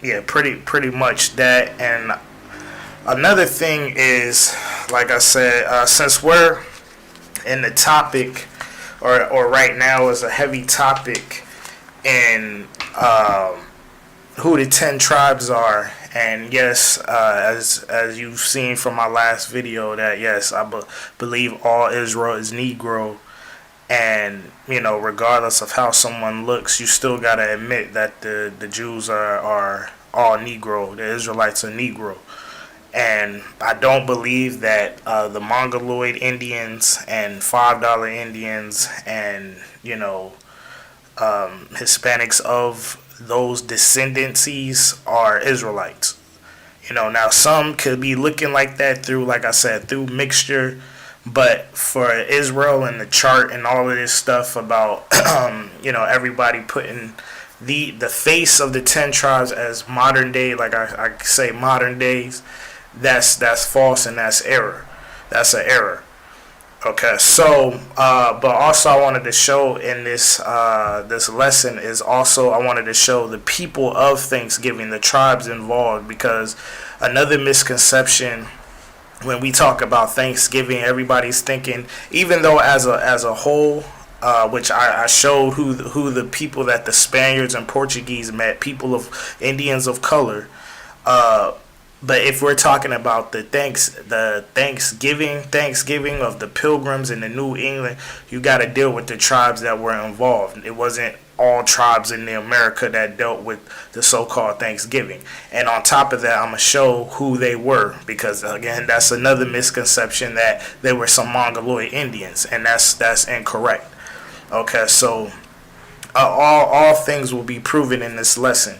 yeah, pretty much that. And another thing is, like I said, since we're in the topic, or right now is a heavy topic in who the 10 tribes are. And yes, as you've seen from my last video, that yes, I believe all Israel is Negro. And, regardless of how someone looks, you still got to admit that the Jews are all Negro. The Israelites are Negro. And I don't believe that the Mongoloid Indians and $5 Indians and, Hispanics of those descendancies are Israelites. Now some could be looking like that through, like I said, through mixture. But for Israel and the chart and all of this stuff about, everybody putting the face of the 10 tribes as modern day, like I say modern days, that's false and that's error. That's an error. Okay, so but also I wanted to show in this this lesson is also I wanted to show the people of Thanksgiving, the tribes involved, because another misconception when we talk about Thanksgiving, everybody's thinking, even though as a whole, which I showed who the people that the Spaniards and Portuguese met, people of Indians of color. But if we're talking about the Thanksgiving of the Pilgrims in the New England, you got to deal with the tribes that were involved. It wasn't all tribes in America that dealt with the so-called Thanksgiving. And on top of that, I'm going to show who they were, because again, that's another misconception that they were some Mongoloid Indians, and that's incorrect. Okay, so all things will be proven in this lesson.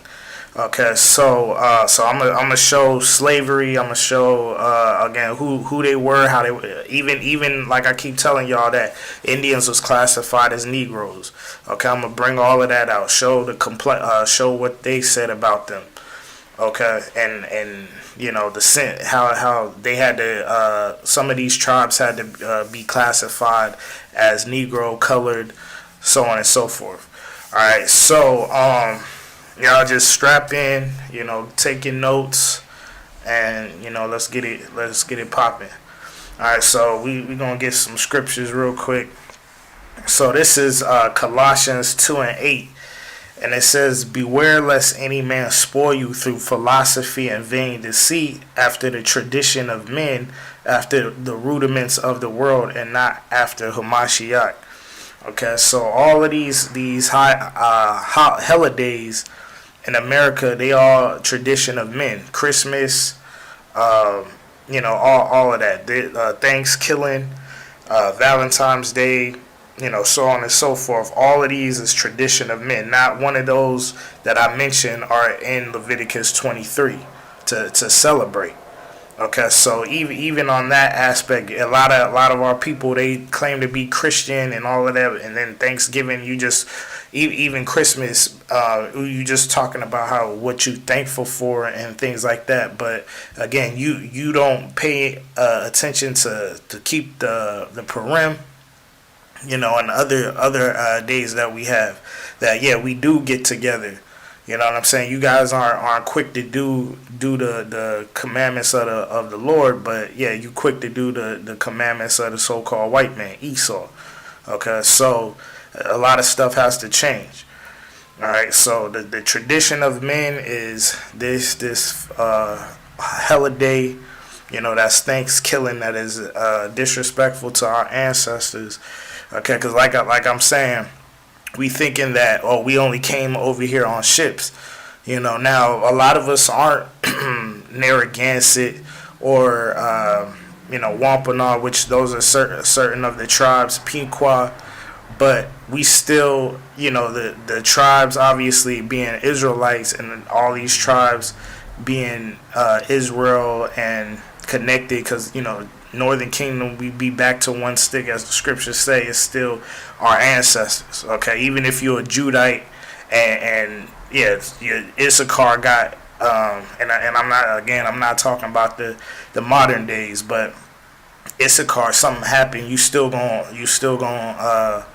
Okay, so I'm gonna show slavery. I'm gonna show again who they were, how they were. Even like I keep telling y'all that Indians was classified as Negroes. Okay, I'm gonna bring all of that out. Show the show what they said about them. Okay, and the how they had to some of these tribes had to be classified as Negro, colored, so on and so forth. All right, so y'all just strap in, taking notes, and let's get it popping. All right, so we gonna get some scriptures real quick. So this is Colossians 2:8, and it says, "Beware lest any man spoil you through philosophy and vain deceit, after the tradition of men, after the rudiments of the world, and not after Ha Mashayach." Okay, so all of these holidays in America, they all tradition of men. Christmas, all of that. Thanksgiving, Valentine's Day, so on and so forth. All of these is tradition of men. Not one of those that I mentioned are in Leviticus 23 to celebrate. Okay, so even on that aspect, a lot of our people, they claim to be Christian and all of that, and then Thanksgiving, you just even Christmas, you just talking about what you thankful for and things like that. But again, you don't pay attention to keep the Purim, and other days that we have. That we do get together. You know what I'm saying? You guys aren't quick to do the commandments of the Lord, but you quick to do the commandments of the so-called white man, Esau. Okay, so a lot of stuff has to change. All right, so the tradition of men is this holiday, that's Thanksgiving, that is disrespectful to our ancestors. Okay, because like I'm saying, we thinking that we only came over here on ships. Now a lot of us aren't Narragansett or Wampanoag, which those are certain of the tribes, Pequot. But we still, the tribes obviously being Israelites, and all these tribes being Israel and connected, because Northern Kingdom, we be back to one stick, as the scriptures say, is still our ancestors. Okay, even if you're a Judite and your Issachar got and I'm not talking about the modern days, but Issachar, something happened, you still gonna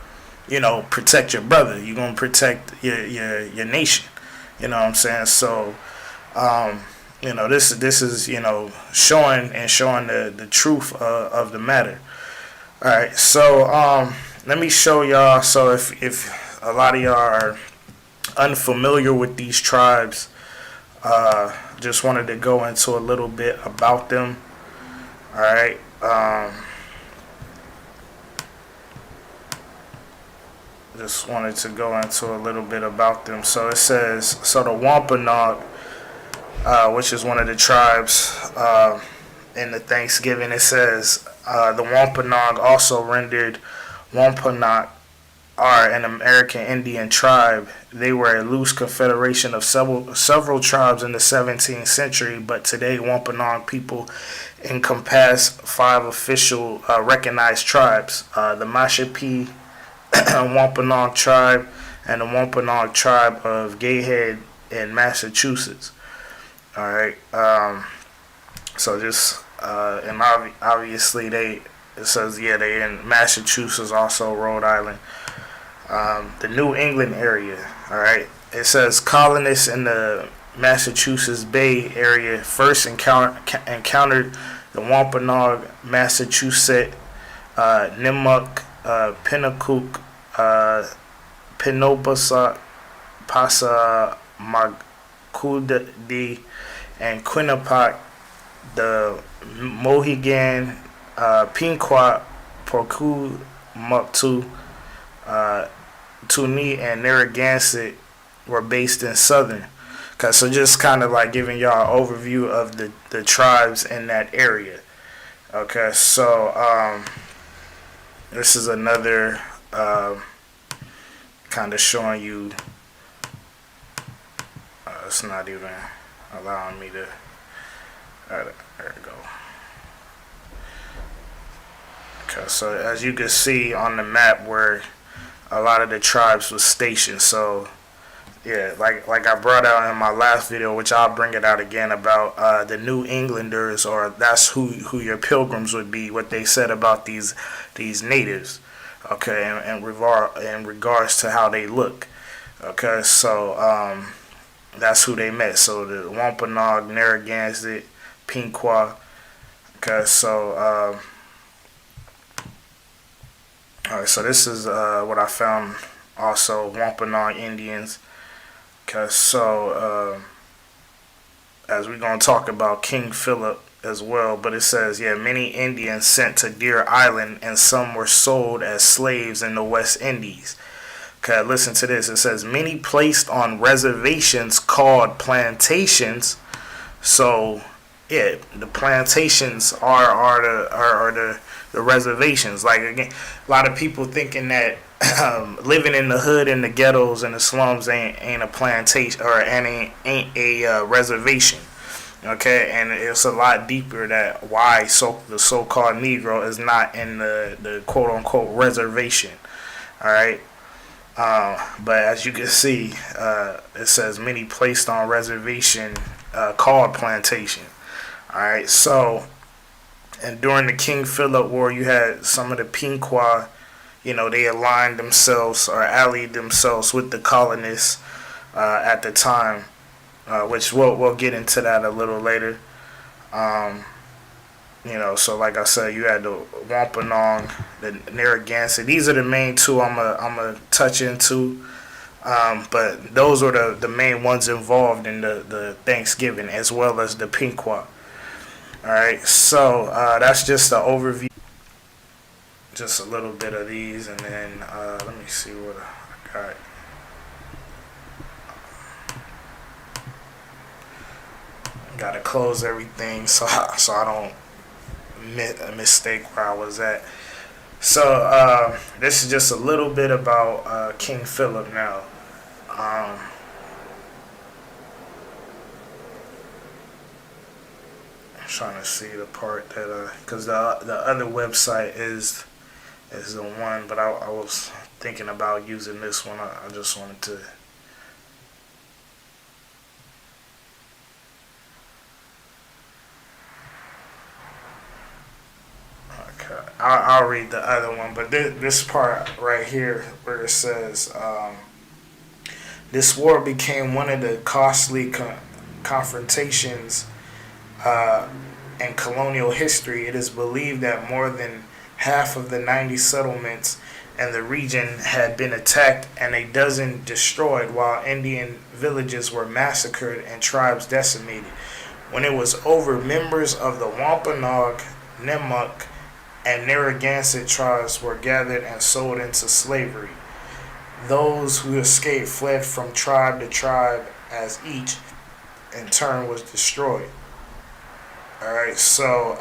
protect your brother. You're gonna protect your nation. You know what I'm saying? So This is showing the truth of the matter. All right, so let me show y'all. So if a lot of y'all are unfamiliar with these tribes, just wanted to go into a little bit about them. All right. Just wanted to go into a little bit about them. So it says, so the Wampanoag, which is one of the tribes in the Thanksgiving, it says the Wampanoag, also rendered Wampanoag, are an American Indian tribe. They were a loose confederation of several tribes in the 17th century, but today Wampanoag people encompass 5 official recognized tribes: the Mashayach Wampanoag tribe and the Wampanoag tribe of Gayhead in Massachusetts. All right. So just and obviously it says they in Massachusetts, also Rhode Island. The New England area. All right. It says colonists in the Massachusetts Bay Area first encountered the Wampanoag, Massachusetts, Nipmuc, Pennacook, Penobscot, Passamaquoddy, and Quinnipiac, the Mohegan, Pequot, Pocahontas, Toonie, and Narragansett were based in southern. Okay, so just kind of like giving y'all an overview of the tribes in that area. Okay, so this is another kind of showing you. It's not even allowing me to. There we go. Okay, so as you can see on the map where a lot of the tribes was stationed. So yeah, like I brought out in my last video, which I'll bring it out again, about the New Englanders, or that's who your pilgrims would be. What they said about these natives, okay, in regards to how they look. Okay, so that's who they met. So the Wampanoag, Narragansett, Pequot. Okay, so all right, so this is what I found also, Wampanoag Indians. Okay, so as we're going to talk about King Philip as well, but it says, many Indians sent to Deer Island, and some were sold as slaves in the West Indies. Okay, listen to this. It says, many placed on reservations called plantations. So, the plantations are the reservations. Like, again, a lot of people thinking that living in the hood, in the ghettos, and the slums ain't a plantation, or ain't a reservation. Okay, and it's a lot deeper that why the so-called Negro is not in the quote-unquote reservation. All right. But as you can see, it says many placed on reservation called plantation. All right, so, and during the King Philip War, you had some of the Pequot, they aligned themselves or allied themselves with the colonists at the time, which we'll get into that a little later. So like I said, you had the Wampanoag, the Narragansett. These are the main two I'm gonna touch into. But those were the main ones involved in the Thanksgiving, as well as the Pequot. All right, so that's just the overview, just a little bit of these, and then let me see what I got. Gotta close everything so I don't mistake where I was at. So this is just a little bit about King Philip now. I'm trying to see the part that because the other website is the one, but I was thinking about using this one. I just wanted to. I'll read the other one, but this part right here where it says, this war became one of the costly confrontations in colonial history, it is believed that more than half of the 90 settlements in the region had been attacked and a dozen destroyed, while Indian villages were massacred and tribes decimated. When it was over, members of the Wampanoag, Nemic, and Narragansett tribes were gathered and sold into slavery. Those who escaped fled from tribe to tribe as each, in turn, was destroyed. Alright, so,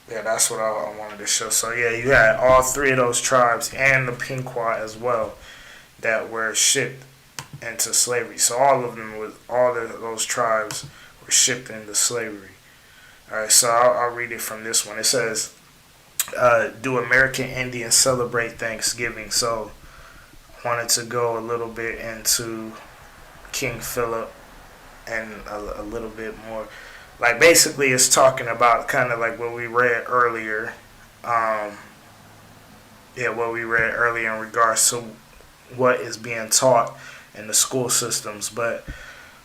that's what I wanted to show. So, yeah, you had all three of those tribes and the Pequot as well that were shipped into slavery. So, all of those tribes were shipped into slavery. Alright, so I'll read it from this one. It says, do American Indians celebrate Thanksgiving? So, I wanted to go a little bit into King Philip and a little bit more. Like, basically, it's talking about kind of like what we read earlier. What we read earlier in regards to what is being taught in the school systems. But,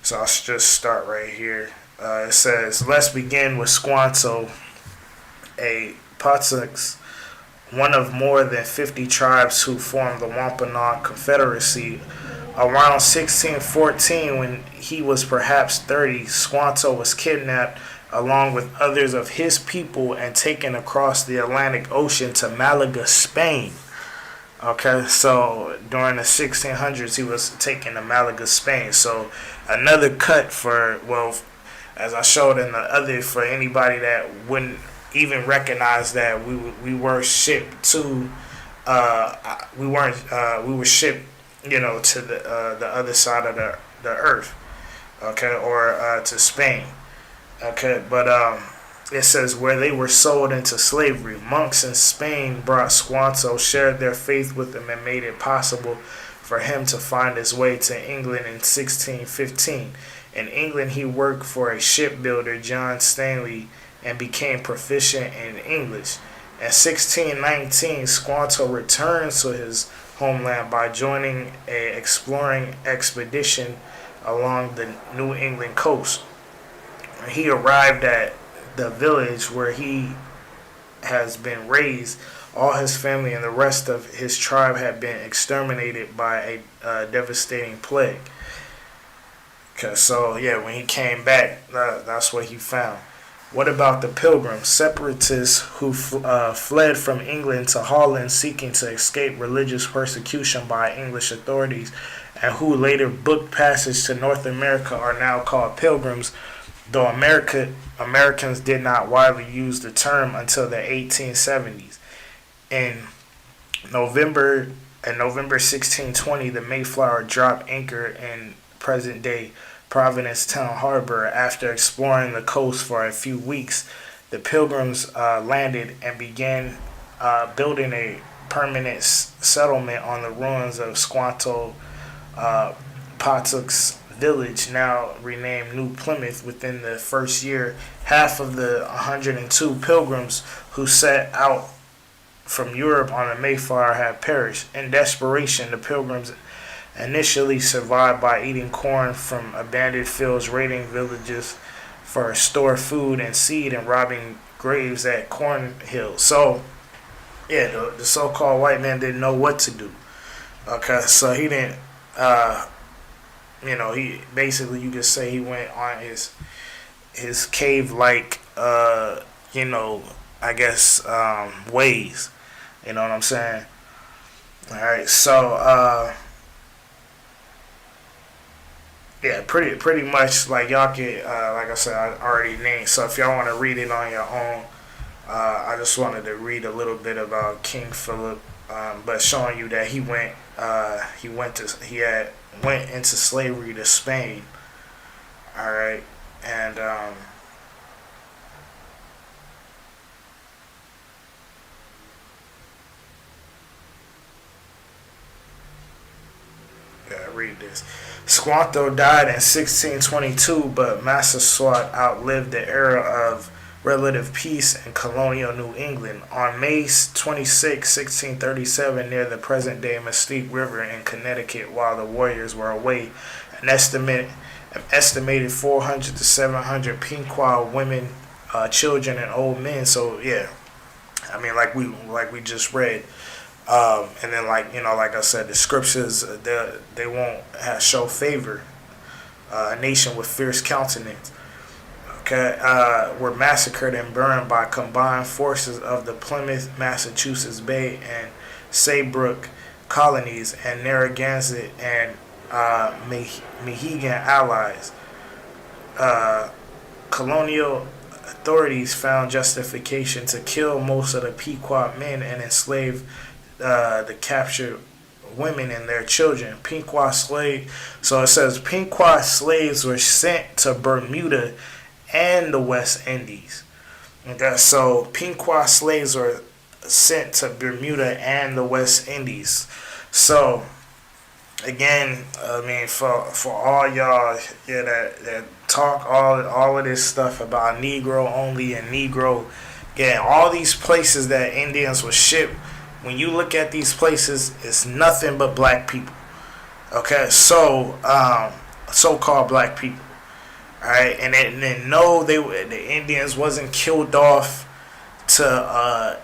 so I'll just start right here. It says, let's begin with Squanto, a Patuxent, one of more than 50 tribes who formed the Wampanoag Confederacy. Around 1614, when he was perhaps 30, Squanto was kidnapped along with others of his people and taken across the Atlantic Ocean to Malaga, Spain. Okay, so during the 1600s, he was taken to Malaga, Spain. So another cut for, well, as I showed in the other, for anybody that wouldn't even recognize that we were shipped to, we were shipped, to the other side of the earth, okay, or to Spain, okay. But it says where they were sold into slavery. Monks in Spain brought Squanto, shared their faith with him, and made it possible for him to find his way to England in 1615. In England, he worked for a shipbuilder, John Stanley, and became proficient in English. In 1619, Squanto returned to his homeland by joining an exploring expedition along the New England coast. He arrived at the village where he has been raised. All his family and the rest of his tribe had been exterminated by a devastating plague. So, when he came back, that's what he found. What about the Pilgrims, separatists who fled from England to Holland seeking to escape religious persecution by English authorities and who later booked passage to North America, are now called Pilgrims, though Americans did not widely use the term until the 1870s. In November 1620, the Mayflower dropped anchor in present-day Provincetown Harbor. After exploring the coast for a few weeks, the Pilgrims landed and began building a permanent settlement on the ruins of Squanto Patuxent village, now renamed New Plymouth. Within the first year, half of the 102 pilgrims who set out from Europe on the Mayflower had perished. In desperation, the pilgrims initially survived by eating corn from abandoned fields, raiding villages for store food and seed, and robbing graves at corn hills. So, the so-called white man didn't know what to do. Okay, so he didn't, he basically, you could say he went on his cave-like, ways. You know what I'm saying? All right, so, pretty much, like, y'all can, like I said, I already named. So if y'all want to read it on your own, I just wanted to read a little bit about King Philip, but showing you that he went into slavery to Spain. All right, and read this. Squanto died in 1622, but Massasoit outlived the era of relative peace in colonial New England. On May 26, 1637, near the present-day Mystique River in Connecticut, while the warriors were away, an estimated 400 to 700 Pequot women, children, and old men. So yeah, I mean, like we just read, and then like I said, the scriptures they won't show favor a nation with fierce countenance. Okay, were massacred and burned by combined forces of the Plymouth, Massachusetts Bay, and Saybrook colonies and Narragansett and Mohegan allies. Colonial authorities found justification to kill most of the Pequot men and enslave the captured women and their children. Pequot slave. So it says Pequot slaves were sent to Bermuda and the West Indies. Okay, so Pequot slaves were sent to Bermuda and the West Indies. So again, I mean, for all y'all, yeah, that talk all of this stuff about Negro only and Negro, yeah, all these places that Indians were shipped. When you look at these places, it's nothing but black people. Okay, so so-called black people. All right, and then no, the Indians wasn't killed off to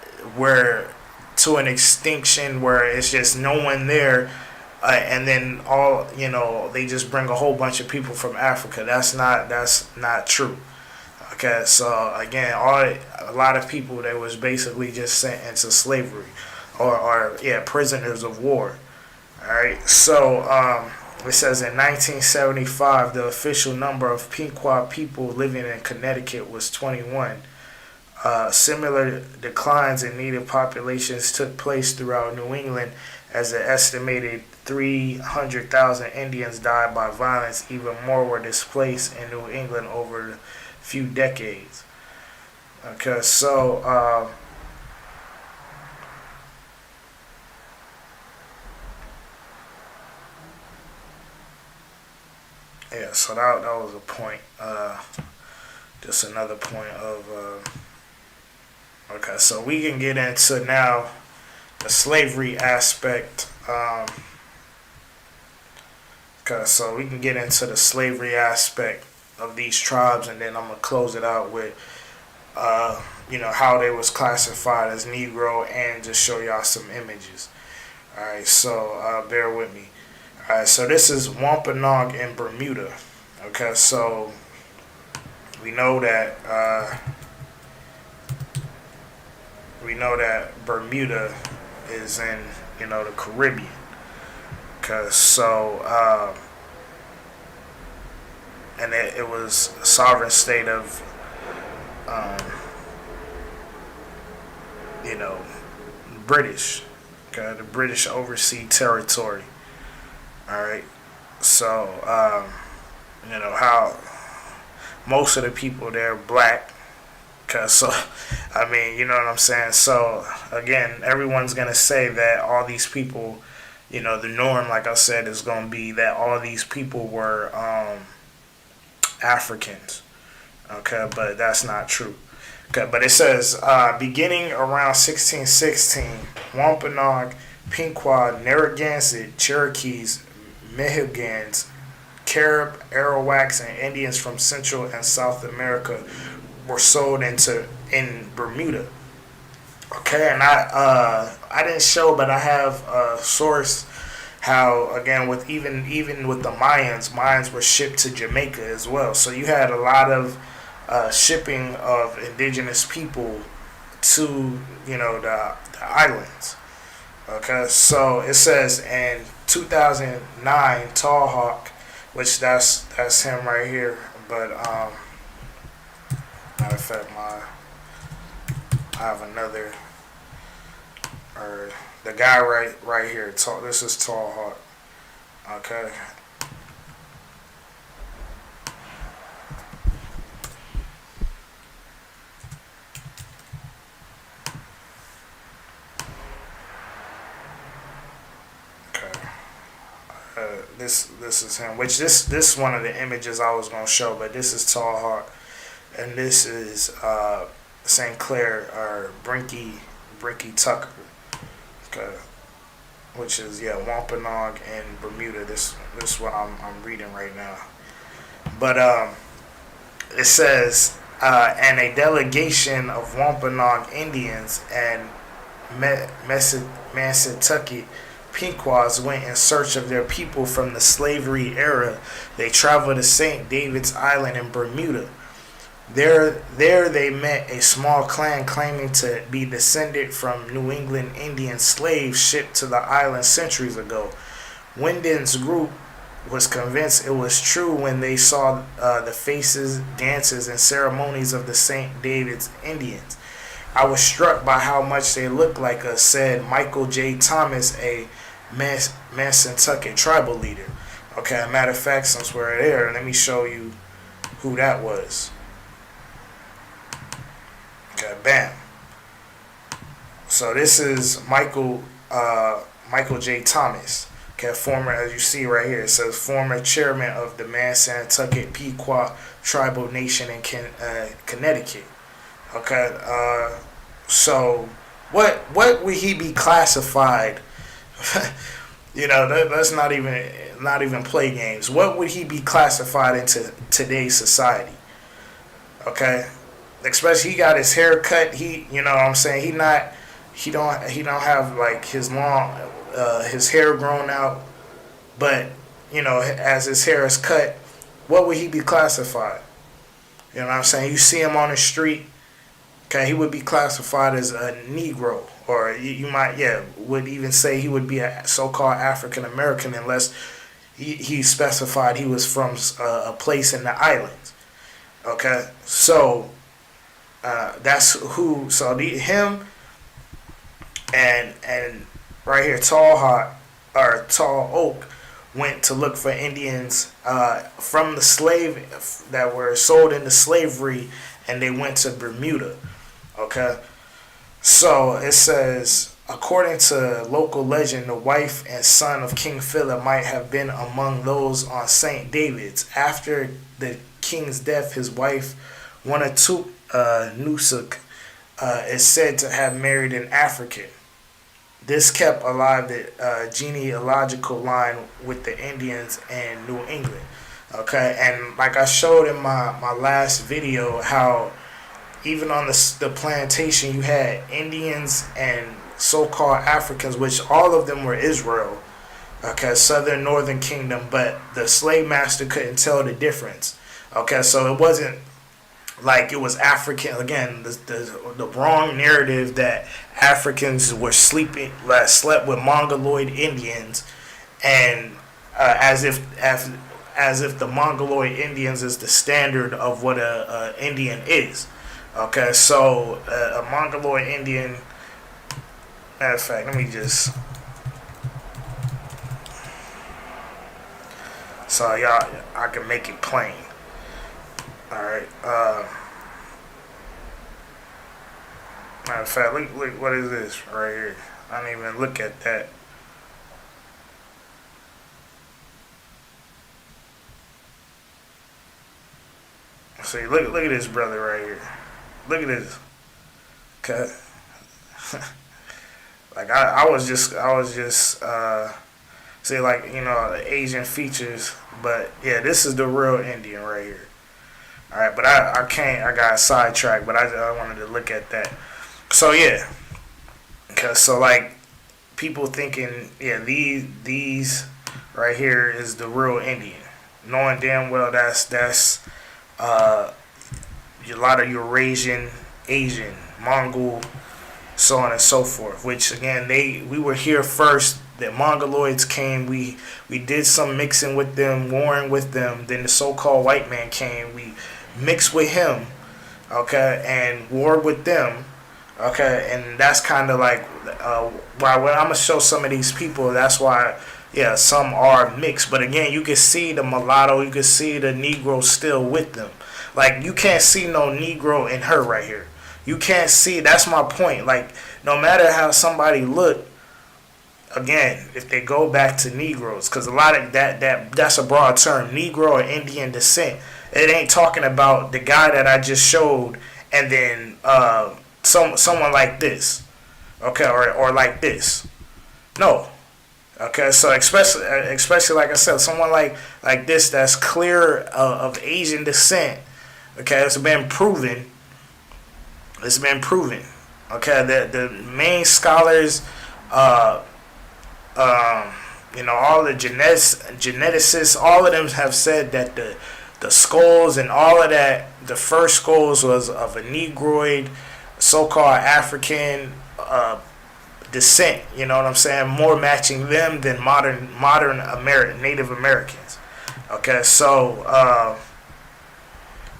an extinction where it's just no one there, and then they just bring a whole bunch of people from Africa. That's not true. Okay, so again, a lot of people that was basically just sent into slavery, or prisoners of war. All right, so it says in 1975, the official number of Pequot people living in Connecticut was 21. Similar declines in native populations took place throughout New England, as an estimated 300,000 Indians died by violence. Even more were displaced in New England over a few decades. Okay, so yeah, so that was a point. Just another point of. Okay, so we can get into now the slavery aspect. Okay, so we can get into the slavery aspect of these tribes, and then I'm gonna close it out with, how they was classified as Negro, and just show y'all some images. All right, so bear with me. Alright, so this is Wampanoag in Bermuda. Okay, so we know that Bermuda is in the Caribbean. Okay, so and it was a sovereign state of British. Okay, the British oversee territory. All right, so how most of the people there black, cause so I mean you know what I'm saying. So again, everyone's gonna say that all these people, the norm, like I said, is gonna be that all these people were Africans. Okay, but that's not true. Okay, but it says beginning around 1616, Wampanoag, Pequot, Narragansett, Cherokees, Mohegans, Carib, Arawaks, and Indians from Central and South America were sold in Bermuda. Okay, and I didn't show, but I have a source how again with even with the Mayans were shipped to Jamaica as well. So you had a lot of shipping of indigenous people to the islands. Okay, so it says in 2009, Tall Hawk, which that's him right here. But matter of fact, I have another, or the guy right here. This is Tall Hawk. Okay. This is him. Which this one of the images I was gonna show, but this is Tall Hawk. and this is St. Clair or Brinky Tucker, okay, which is Wampanoag and Bermuda. This is what I'm reading right now. But it says, and a delegation of Wampanoag Indians and Massatucket Pequots went in search of their people from the slavery era. They traveled to St. David's Island in Bermuda. There they met a small clan claiming to be descended from New England Indian slaves shipped to the island centuries ago. Wyndham's group was convinced it was true when they saw the faces, dances, and ceremonies of the St. David's Indians. I was struck by how much they looked like us, said Michael J. Thomas, a Massatucket tribal leader. Okay, matter of fact, since we're there, let me show you who that was. Okay, bam. So this is Michael J. Thomas. Okay, former, as you see right here, it says former chairman of the Massatucket Pequot Tribal Nation in Connecticut. Okay, so what would he be classified? That's not even play games. What would he be classified into today's society? Okay, especially he got his hair cut. He, you know what I'm saying, he don't have like his hair grown out, but as his hair is cut, what would he be classified? You know what I'm saying? You see him on the street, okay, he would be classified as a Negro, or you might, would even say he would be a so-called African American unless he specified he was from a place in the islands. Okay, so that's who. So him and right here, Tall Oak went to look for Indians from the slave that were sold into slavery, and they went to Bermuda. Okay, so it says, according to local legend, the wife and son of King Philip might have been among those on St. David's. After the king's death, his wife, Wanatuk Nusuk, is said to have married an African. This kept alive the genealogical line with the Indians in New England. Okay, and like I showed in my last video, how even on the plantation you had Indians and so-called Africans, which all of them were Israel. Okay, Southern Northern Kingdom, but the slave master couldn't tell the difference. Okay, so it wasn't like it was African. Again, the wrong narrative that Africans were slept with Mongoloid Indians, and as if the Mongoloid Indians is the standard of what a Indian is. Okay, so a Mongoloid Indian. Matter of fact, let me just. So y'all, I can make it plain. Alright, matter of fact, look, what is this right here? I didn't even look at that. See, look at this brother right here. Look at this. Okay. Like I was just say, like, the Asian features, but yeah, this is the real Indian right here. All right, but I got sidetracked, but I wanted to look at that. So yeah, cause so like people thinking, these right here is the real Indian, knowing damn well that's a lot of Eurasian, Asian, Mongol, so on and so forth. Which again, we were here first. The Mongoloids came. We did some mixing with them, warring with them. Then the so-called white man came. We mixed with him, okay, and warred with them, okay. And that's kind of like why when I'm gonna show some of these people. That's why, some are mixed. But again, you can see the mulatto. You can see the Negro still with them. Like, you can't see no Negro in her right here. You can't see. That's my point. Like, no matter how somebody look, again, if they go back to Negroes, because a lot of that's a broad term, Negro or Indian descent. It ain't talking about the guy that I just showed, and then someone like this, okay, or like this. No, okay. So especially like I said, someone like this that's clear of Asian descent. Okay, it's been proven. It's been proven. Okay, the main scholars, uh, all the geneticists, all of them have said that the skulls and all of that, the first skulls was of a Negroid, so-called African descent. You know what I'm saying? More matching them than modern Native Americans. Okay, so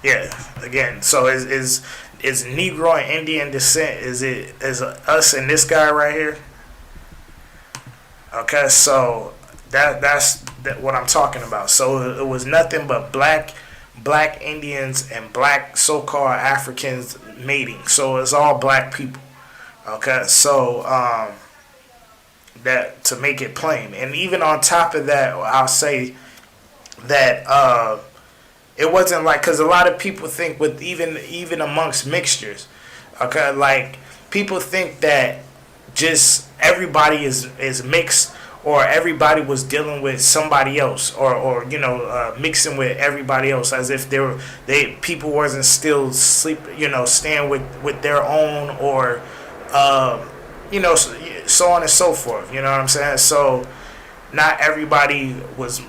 yeah, again, so is Negro and Indian descent? Is us and this guy right here? Okay, so that's what I'm talking about. So it was nothing but black Indians and black so-called Africans mating. So it's all black people. Okay, so that to make it plain, and even on top of that, I'll say that it wasn't like, because a lot of people think with even amongst mixtures, okay, like people think that just everybody is mixed, or everybody was dealing with somebody else, or mixing with everybody else, as if people wasn't still staying with their own, or so on and so forth. You know what I'm saying? So not everybody was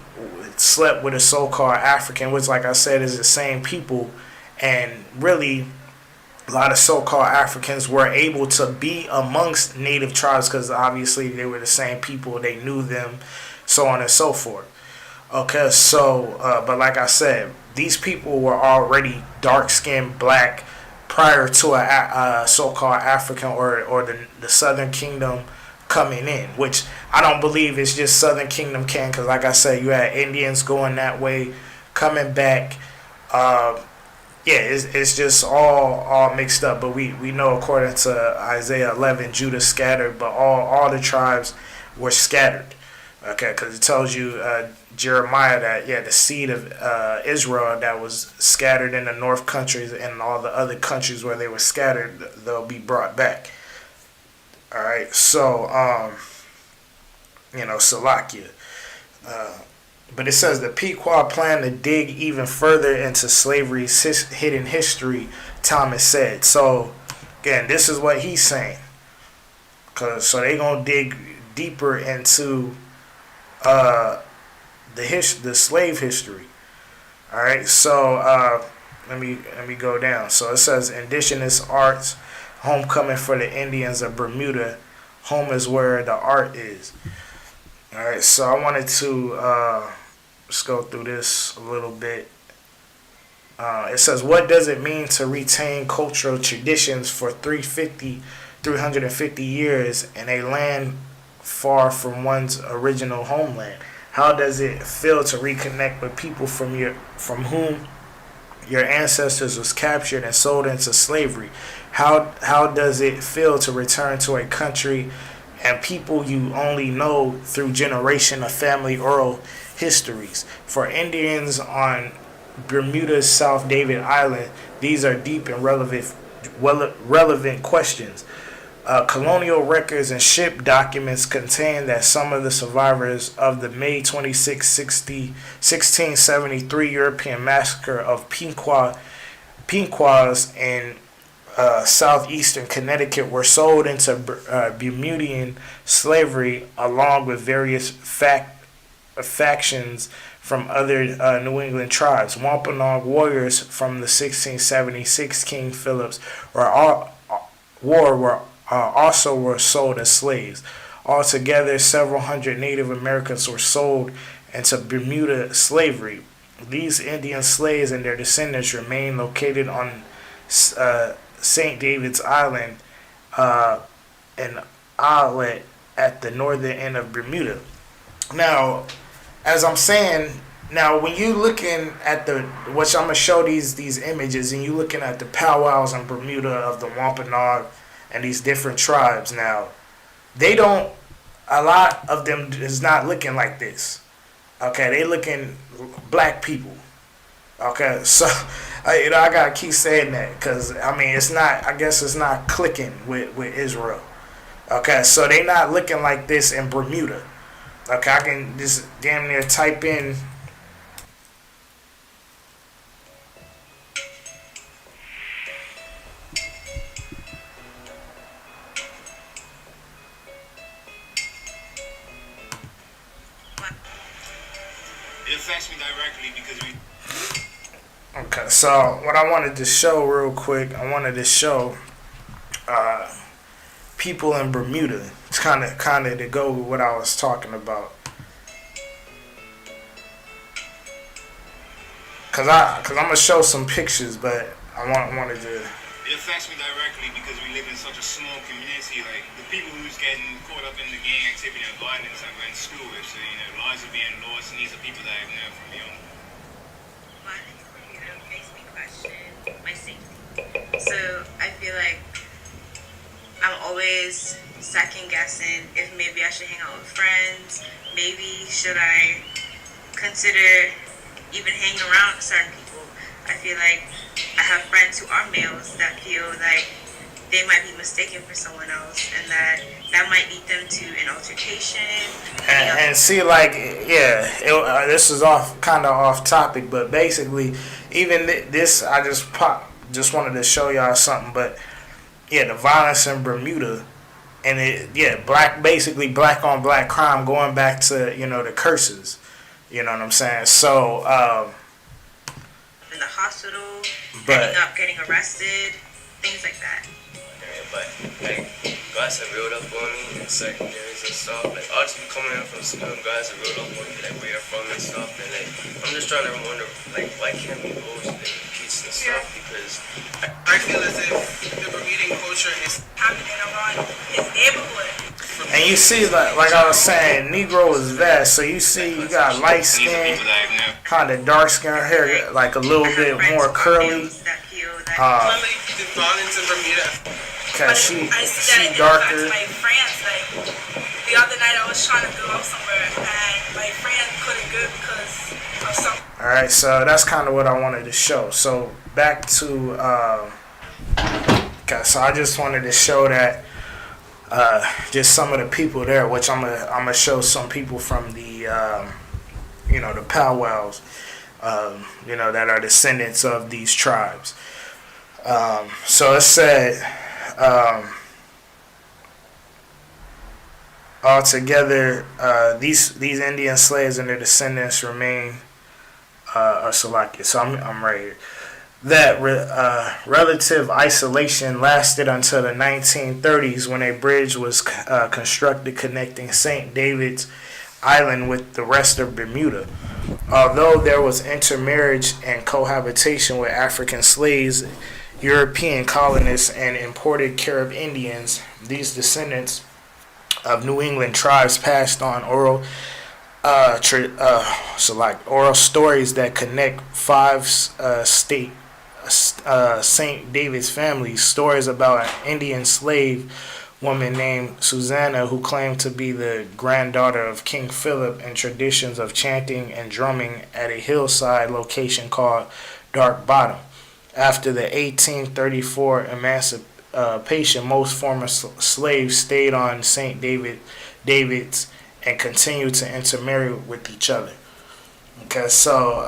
slept with a so-called African, which, like I said, is the same people, and really a lot of so-called Africans were able to be amongst native tribes because obviously they were the same people, they knew them, so on and so forth. Okay, so but like I said, these people were already dark-skinned black prior to a so-called African or the Southern Kingdom coming in, which I don't believe it's just Southern Kingdom because like I said, you had Indians going that way, coming back. It's just all mixed up. But we know, according to Isaiah 11, Judah scattered, but all the tribes were scattered. Okay, because it tells you, Jeremiah, that the seed of Israel that was scattered in the north countries and all the other countries where they were scattered, they'll be brought back. All right, so Salakia. But it says the Pequot plan to dig even further into slavery's hidden history, Thomas said. So, again, this is what he's saying. So they going to dig deeper into the slave history. All right, so let me go down. So it says indigenous arts, homecoming for the Indians of Bermuda. Home is where the art is. All right, so I wanted to just go through this a little bit. It says, what does it mean to retain cultural traditions for 350 years in a land far from one's original homeland? How does it feel to reconnect with people from whom your ancestors was captured and sold into slavery? How does it feel to return to a country and people you only know through generation of family oral histories? For Indians on Bermuda's South David Island, these are deep and relevant questions. Colonial records and ship documents contain that some of the survivors of the May 26, 1673 European massacre of Pequots in southeastern Connecticut were sold into Bermudian slavery, along with various factions from other New England tribes. Wampanoag warriors from the 1676 King Philip's War were sold as slaves. Altogether, several hundred Native Americans were sold into Bermuda slavery. These Indian slaves and their descendants remain located on St. David's Island, an islet at the northern end of Bermuda. Now, as I'm saying, when you looking at which I'm gonna show these images, and you looking at the powwows in Bermuda of the Wampanoag and these different tribes. Now, a lot of them is not looking like this. Okay, they looking black people. Okay, so I gotta keep saying that because I mean it's not. I guess it's not clicking with Israel. Okay, so they not looking like this in Bermuda. Okay, I can just damn near type in. It affects me directly because we. Okay, so what I wanted to show real quick, I wanted to show uh, people in Bermuda. It's kind of to go with what I was talking about. Cause I'm gonna show some pictures, but wanted to. It affects me directly because we live in such a small community. Like the people who's getting caught up in the gang activity and violence I went to school with, so lives are being lost, and these are people that I've known from young. Makes me question my safety. So I feel like I'm always second guessing if maybe I should hang out with friends. Maybe should I consider even hanging around certain people. I feel like I have friends who are males that feel like they might be mistaken for someone else, and that might lead them to an altercation. And see, like, yeah, this is kind of off topic, but basically, even this, I just wanted to show y'all something, but yeah, the violence in Bermuda, and basically black on black crime, going back to the curses, you know what I'm saying? So, in the hospital, ending up getting arrested, things like that. But like guys have reeled up on me in secondaries and stuff. Like I'll just be coming in from school and guys have reeled up on me like where you're from and stuff. And like I'm just trying to wonder like why can't we go to peace and stuff? Because I feel as if the Bermudan culture is happening around his neighborhood. And you see, like I was saying, Negro is vast. So you see, you got light skin, kind of dark skin hair, like a little bit more curly. The violence in Bermuda. But she darker. My friends, like the other night I was trying to go somewhere and my friend couldn't go because of something. Alright, so that's kind of what I wanted to show. So back to okay, so I just wanted to show that just some of the people there, which I'm gonna show some people from the the powwows, that are descendants of these tribes. So it said altogether, these Indian slaves and their descendants remain Salakia. So I'm right here. That relative isolation lasted until the 1930s when a bridge was constructed connecting St. David's Island with the rest of Bermuda. Although there was intermarriage and cohabitation with African slaves, European colonists, and imported Carib Indians, these descendants of New England tribes passed on oral stories that connect five St. David's families. Stories about an Indian slave woman named Susanna who claimed to be the granddaughter of King Philip, and traditions of chanting and drumming at a hillside location called Dark Bottom. After the 1834 emancipation, most former slaves stayed on St. David's and continued to intermarry with each other. Okay, so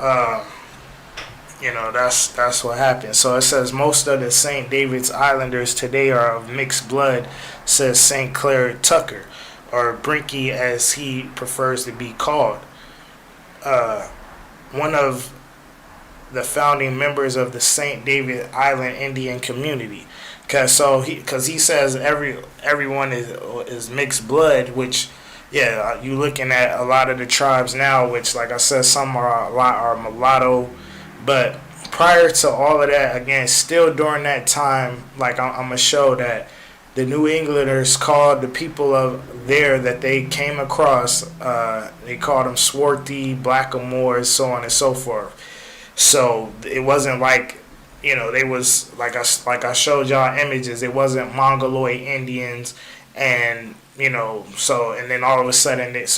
that's what happened. So it says most of the St. David's Islanders today are of mixed blood, says St. Clair Tucker, or Brinky as he prefers to be called. One of the founding members of the St. David Island Indian community. Because he says everyone is mixed blood, which you looking at a lot of the tribes now, which like I said, some are mulatto, but prior to all of that, again, still during that time, like I'm gonna show that the New Englanders called the people of there that they came across, they called them Swarthy, Blackamoors, so on and so forth. So it wasn't like, they was like I showed y'all images. It wasn't Mongoloid Indians, and so and then all of a sudden it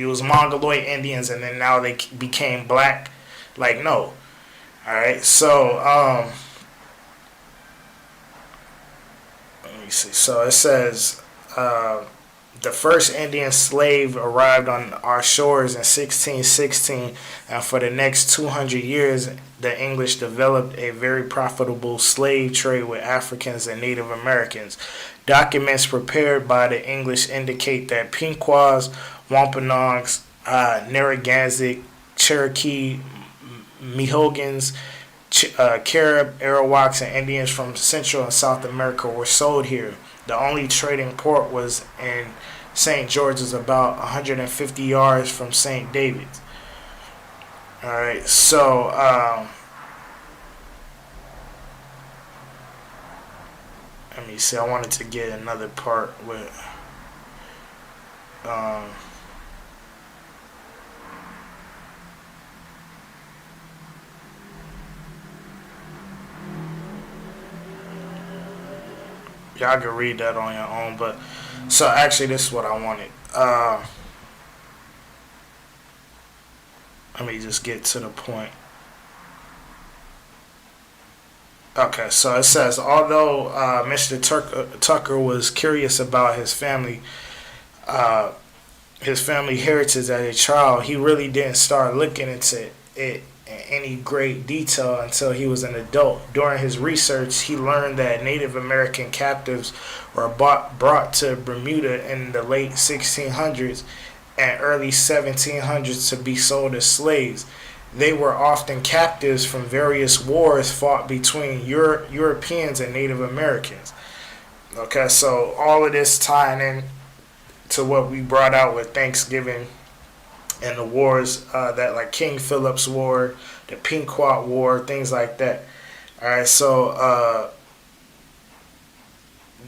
was Mongoloid Indians, and then now they became black. Like no, All right, so let me see. So it says the first Indian slave arrived on our shores in 1616, and for the next 200 years, the English developed a very profitable slave trade with Africans and Native Americans. Documents prepared by the English indicate that Pequots, Wampanoags, Narragansett, Cherokee, Mohegans, Carib, Arawaks, and Indians from Central and South America were sold here. The only trading port was in St. George's, about 150 yards from St. David's. All right, so let me see. I wanted to get another part with. Um, Y'all can read that on your own, but so actually, this is what I wanted. Let me just get to the point. Okay, so it says, although Mr. Tucker was curious about his family heritage as a child, he really didn't start looking into it in any great detail until he was an adult. During his research, he learned that Native American captives were brought to Bermuda in the late 1600s and early 1700s to be sold as slaves. They were often captives from various wars fought between Europeans and Native Americans. Okay, so all of this tying in to what we brought out with Thanksgiving and the wars that like King Philip's War, the Pequot War, things like that. All right, so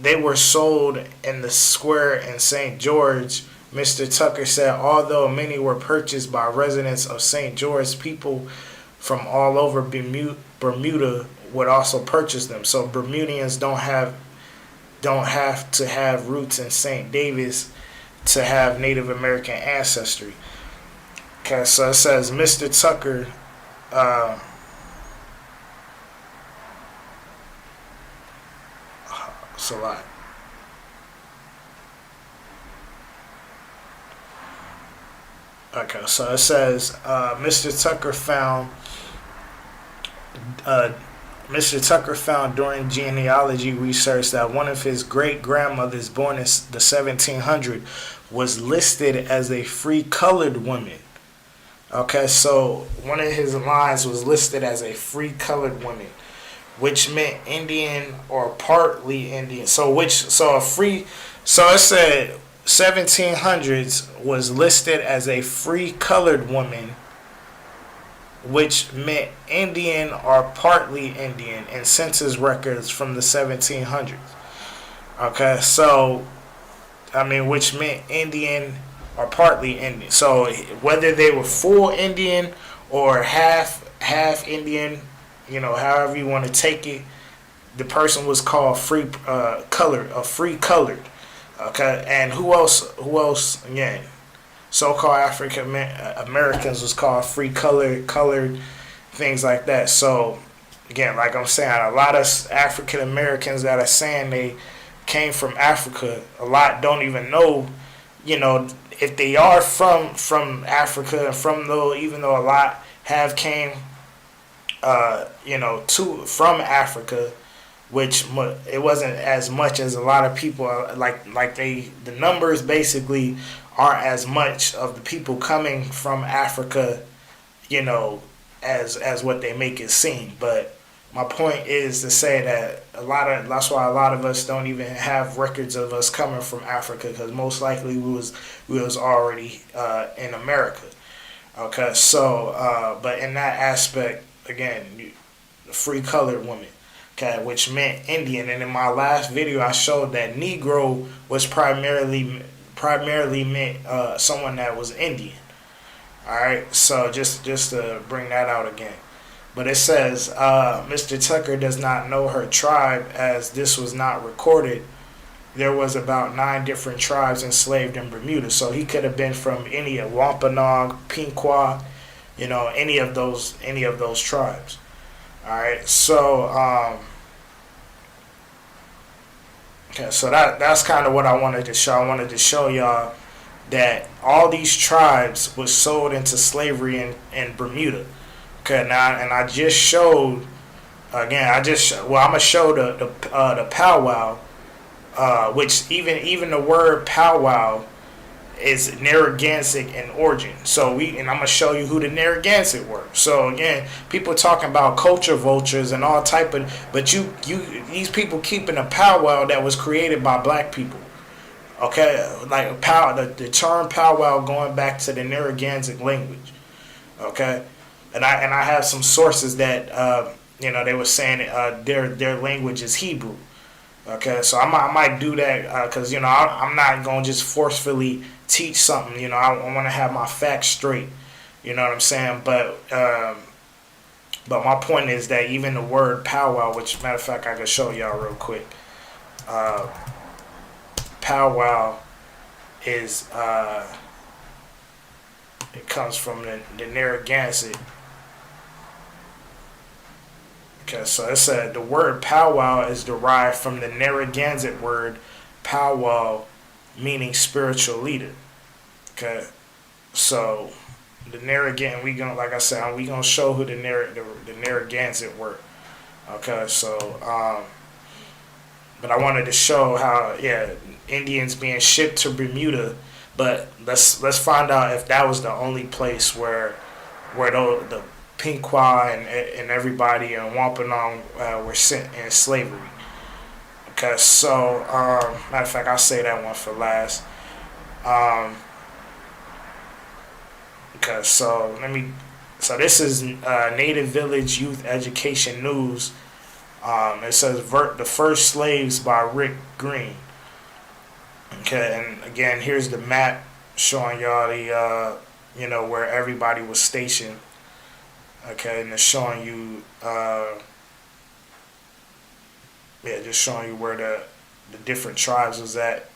they were sold in the square in St. George. Mr. Tucker said, although many were purchased by residents of St. George, people from all over Bermuda would also purchase them. So Bermudians don't have to have roots in St. David's to have Native American ancestry. Okay, so it says Mr. Tucker it's a lot. Okay, so it says Mr. Tucker found during genealogy research that one of his great grandmothers, born in the 1700s, was listed as a free colored woman. Okay, so one of his lines was listed as a free colored woman, which meant Indian or partly Indian. So it said 1700s was listed as a free colored woman, which meant Indian or partly Indian in census records from the 1700s. Okay, so which meant Indian or partly Indian. So whether they were full Indian or half Indian, however you want to take it, the person was called free colored. Okay, and who else? Again, so-called African Americans was called free colored, things like that. So again, like I'm saying, a lot of African Americans that are saying they came from Africa, a lot don't even know, if they are from Africa and even though a lot have came, from Africa, which it wasn't as much as a lot of people the numbers basically aren't as much of the people coming from Africa, as what they make it seem. But my point is to say that that's why a lot of us don't even have records of us coming from Africa, because most likely we was already in America. Okay, so but in that aspect, again, free colored woman. Okay, which meant Indian, and in my last video I showed that Negro was primarily meant someone that was Indian. All right, so just to bring that out again. But it says Mr. Tucker does not know her tribe, as this was not recorded. There was about 9 different tribes enslaved in Bermuda, so he could have been from any of Wampanoag, Pequot, any of those tribes. All right, so okay, so that's kind of what I wanted to show. I wanted to show y'all that all these tribes was sold into slavery in Bermuda. Okay, now and I just showed again. I'm gonna show the powwow, which even the word powwow is Narragansett in origin. So I'm gonna show you who the Narragansett were. So again, people talking about culture vultures and all type of, but these people keeping a powwow that was created by black people. Okay, like the term powwow going back to the Narragansett language. Okay, and I have some sources that they were saying their language is Hebrew. Okay, so I might do that because I'm not gonna just forcefully teach something. I want to have my facts straight. You know what I'm saying? But my point is that even the word powwow, which matter of fact I can show y'all real quick. Powwow is it comes from the Narragansett. Okay, so it said the word powwow is derived from the Narragansett word powwow, meaning spiritual leader. Okay, so the Narragansett, we gonna show who the Narragansett were. Okay, so but I wanted to show how Indians being shipped to Bermuda, but let's find out if that was the only place where the Pequot and everybody in Wampanoag were sent in slavery. Okay, so matter of fact, I'll say that one for last. Okay, so this is Native Village Youth Education News. It says The First Slaves by Rick Green. Okay, and again, here's the map showing y'all the where everybody was stationed. Okay, and it's showing you just showing you where the different tribes was at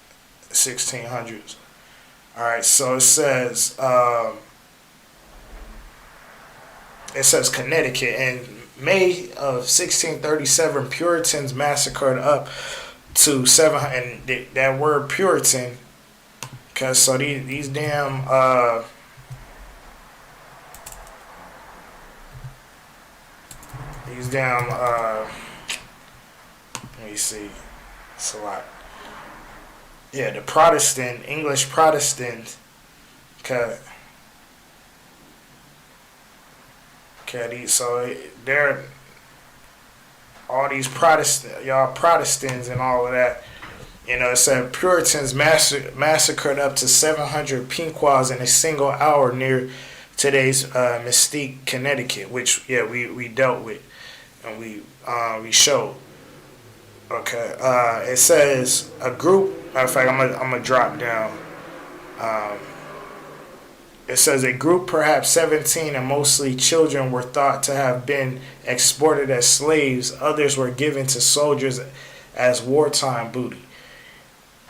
1600s. All right, so it says Connecticut in May of 1637, Puritans massacred up to 700, and that word Puritan, because so these damn let me see, it's a lot. Yeah, the English Protestant, okay, so they're all these Protestants and all of that. It said Puritans massacred up to 700 Pequots in a single hour near today's Mesquite, Connecticut, which we dealt with and we showed. Okay, it says a group. Matter of fact, I'm gonna drop down. It says a group, perhaps 17, and mostly children, were thought to have been exported as slaves. Others were given to soldiers as wartime booty.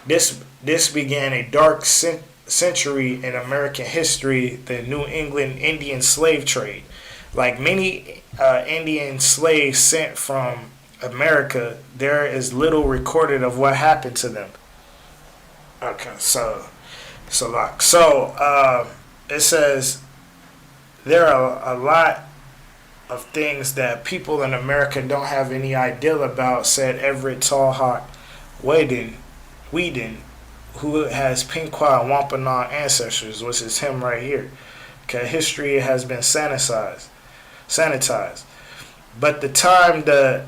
This began a dark century in American history, the New England Indian slave trade. Like many Indian slaves sent from America, there is little recorded of what happened to them. Okay, it says there are a lot of things that people in America don't have any idea about, said Everett Tallhawk Whedon, who has Pequot and Wampanoag ancestors, which is him right here. Okay, history has been sanitized. But the time the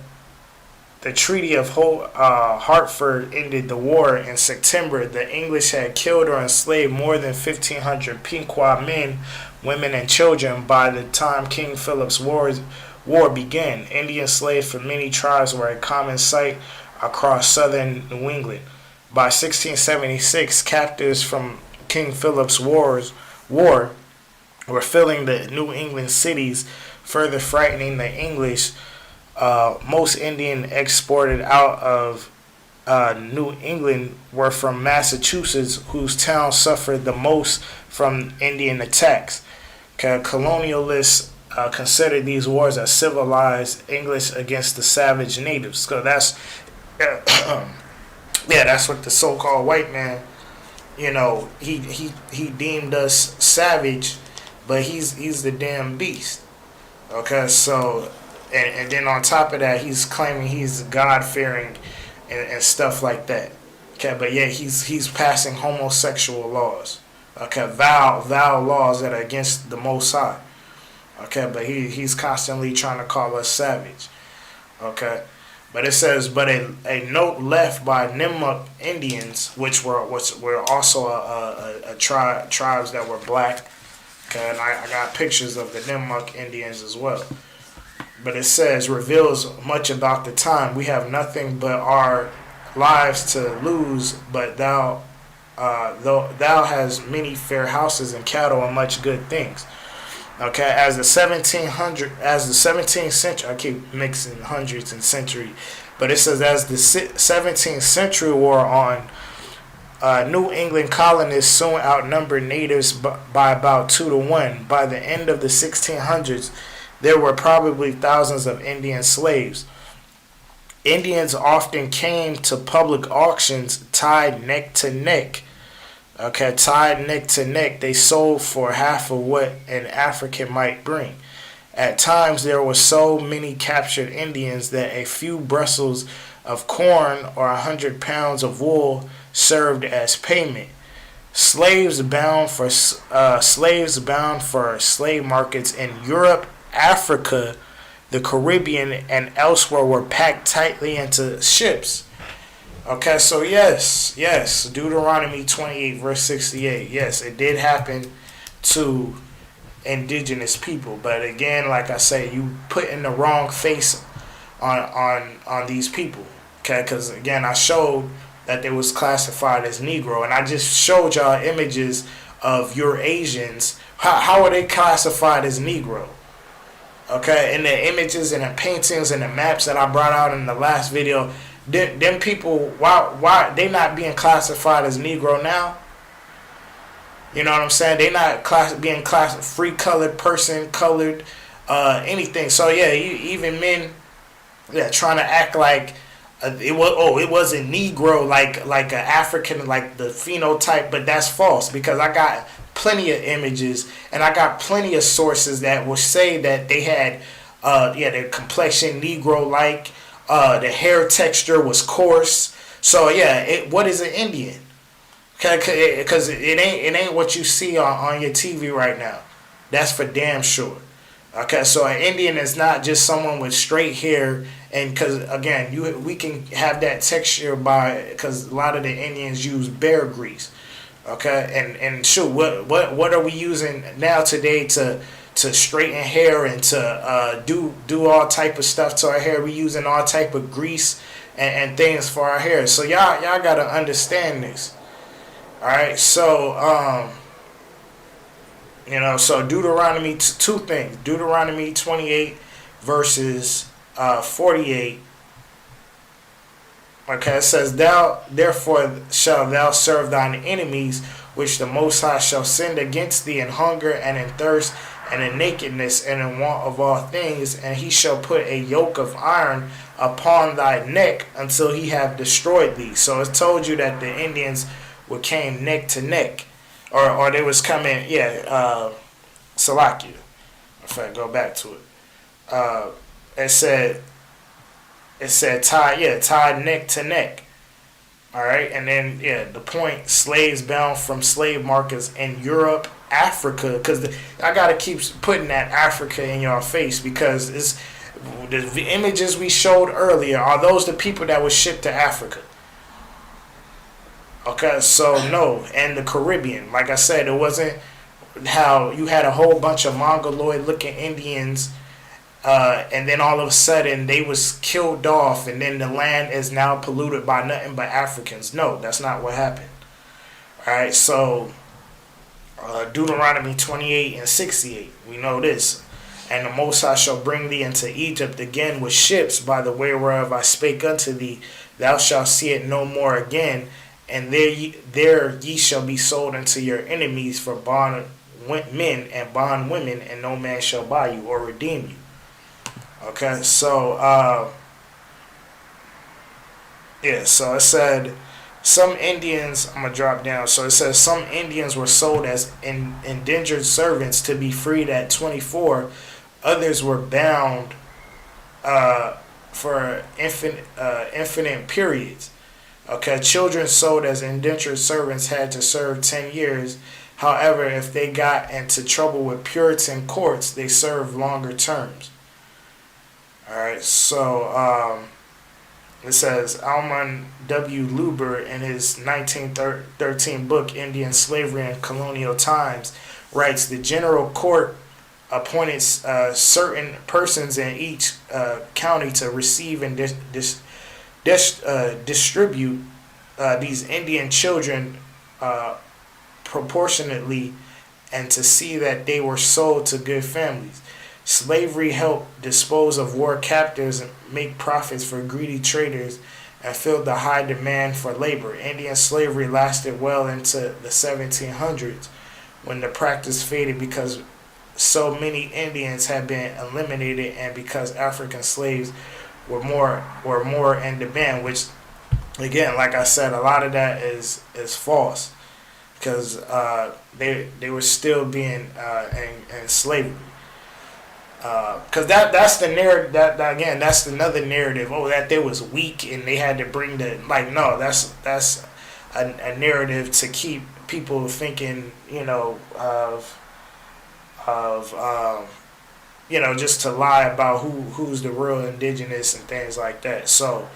Treaty of Hartford ended the war in September, the English had killed or enslaved more than 1,500 Pequot men, women, and children. By the time King Philip's war began, Indian slaves for many tribes were a common sight across southern New England. By 1676, captives from King Philip's war were filling the New England cities, further frightening the English. Most Indian exported out of New England were from Massachusetts, whose towns suffered the most from Indian attacks. Colonialists considered these wars as civilized English against the savage natives. So that's that's what the so-called white man, he deemed us savage, but he's the damn beast. Okay, so and then on top of that, he's claiming he's God-fearing and stuff like that. Okay, but yeah, he's passing homosexual laws. Okay, vow laws that are against the Most High. Okay, but he's constantly trying to call us savage. Okay, but it says, but a note left by Nipmuc Indians, which were also a tribes that were black. Okay, and I got pictures of the Nipmuc Indians as well. But it says, reveals much about the time. We have nothing but our lives to lose, but thou has many fair houses and cattle and much good things. Okay, as the 17th century, I keep mixing hundreds and century, but it says as the 17th century wore on, New England colonists soon outnumbered natives by about 2 to 1. By the end of the 1600s, there were probably thousands of Indian slaves. Indians often came to public auctions tied neck to neck. Okay, tied neck to neck, they sold for half of what an African might bring. At times, there were so many captured Indians that a few bushels of corn or 100 pounds of wool served as payment. Slaves bound for slave markets in Europe, Africa, the Caribbean, and elsewhere were packed tightly into ships. Okay, so yes, Deuteronomy 28 verse 68. Yes, it did happen to indigenous people, but again, like I say, you putting the wrong face on these people. Okay, because again, I showed that they was classified as Negro, and I just showed y'all images of Eurasians. How are they classified as Negro? Okay, in the images and the paintings and the maps that I brought out in the last video, them people, why they not being classified as Negro now? You know what I'm saying? They not being classified free colored person, colored, anything. So yeah, even men, trying to act like it wasn't Negro like an African, like the phenotype, but that's false, because I got plenty of images and I got plenty of sources that will say that they had their complexion Negro like. The hair texture was coarse. So yeah, what is an Indian? Okay, because it ain't what you see on your TV right now. That's for damn sure. Okay, so an Indian is not just someone with straight hair, and because again, we can have that texture because a lot of the Indians use bear grease. Okay, and shoot, what are we using now today to straighten hair and to do all type of stuff to our hair? We using all type of grease and things for our hair. So y'all gotta understand this. All right, so so Deuteronomy, two things. Deuteronomy 28 verses 48. Okay, it says, "Thou therefore shalt thou serve thine enemies, which the Most High shall send against thee in hunger and in thirst and in nakedness and in want of all things, and he shall put a yoke of iron upon thy neck until he have destroyed thee." So it told you that the Indians came neck to neck, or they was coming. Salakia. If I go back to it, it said tied neck to neck. All right, and then the point, slaves bound from slave markets in Europe, Africa, because I gotta keep putting that Africa in your face, because it's the images we showed earlier. Are those the people that were shipped to Africa? Okay, so no. And the Caribbean, like I said, it wasn't how you had a whole bunch of mongoloid looking Indians, and then all of a sudden they was killed off, and then the land is now polluted by nothing but Africans. No, that's not what happened. All right, so Deuteronomy 28 and 68, we know this. "And the Most High shall bring thee into Egypt again with ships, by the way whereof I spake unto thee. Thou shalt see it no more again, and there ye shall be sold unto your enemies for bond men and bond women, and no man shall buy you or redeem you. Okay, so so it said some Indians, I'm gonna drop down. So it says some Indians were sold as indentured servants to be freed at 24. Others were bound for infinite periods. Okay, children sold as indentured servants had to serve 10 years. However, if they got into trouble with Puritan courts, they served longer terms. Alright, so it says Alman W. Luber in his 1913 book, Indian Slavery in Colonial Times, writes the General Court appointed certain persons in each county to receive and distribute these Indian children proportionately, and to see that they were sold to good families. Slavery helped dispose of war captives and make profits for greedy traders, and filled the high demand for labor. Indian slavery lasted well into the 1700s, when the practice faded because so many Indians had been eliminated, and because African slaves were more in demand. Which, again, like I said, a lot of that is false, because they were still being in slavery. Because that's the narrative. That again, that's another narrative. Oh, that they was weak and they had to bring the No, that's a narrative to keep people thinking, just to lie about who's the real indigenous and things like that. So,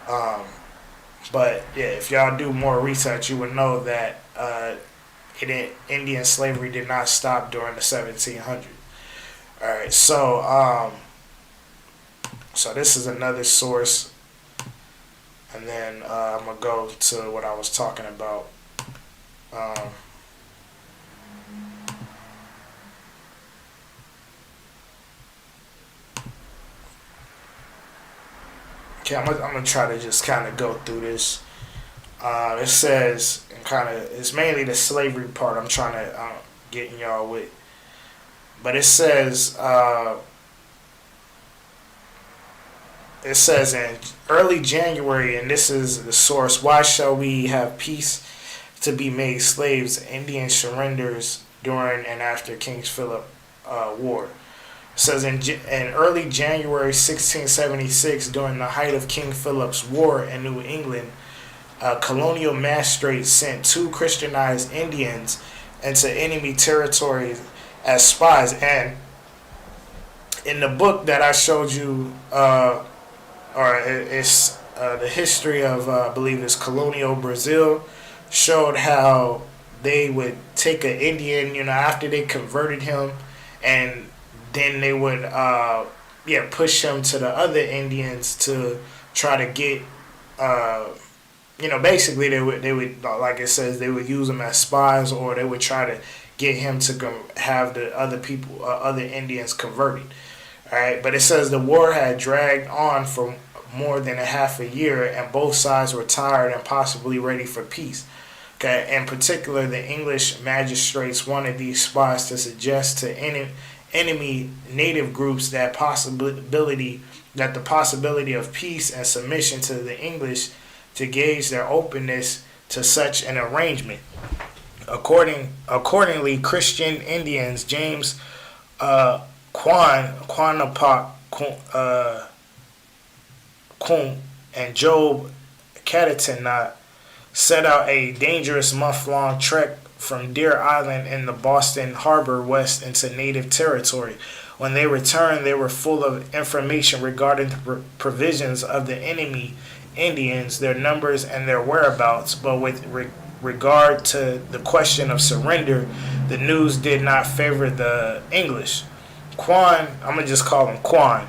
but yeah, if y'all do more research, you would know that Indian slavery did not stop during the 1700s. All right, so this is another source, and then I'm gonna go to what I was talking about. Okay, I'm gonna try to just kind of go through this. It says, it's mainly the slavery part I'm trying to get y'all with. But it says in early January, and this is the source, why shall we have peace to be made slaves? Indian surrenders during and after King Philip War. It says in early January 1676, during the height of King Philip's War in New England, colonial magistrates sent 2 Christianized Indians into enemy territory as spies. And in the book that I showed you, it's the history of, I believe it's colonial Brazil, showed how they would take an Indian, after they converted him, and then they would push him to the other Indians to try to get basically they would like it says, they would use them as spies, or they would try to get him to have the other Indians converted. All right, but it says the war had dragged on for more than a half a year, and both sides were tired and possibly ready for peace. Okay, in particular, the English magistrates wanted these spies to suggest to enemy native groups that the possibility of peace and submission to the English, to gauge their openness to such an arrangement. Accordingly, Christian Indians James QANATH and Job Catatana set out a dangerous month-long trek from Deer Island in the Boston Harbor west into native territory. When they returned, they were full of information regarding the provisions of the enemy Indians, their numbers, and their whereabouts. But with regard to the question of surrender, the news did not favor the English. Quan, I'm gonna just call him Quan,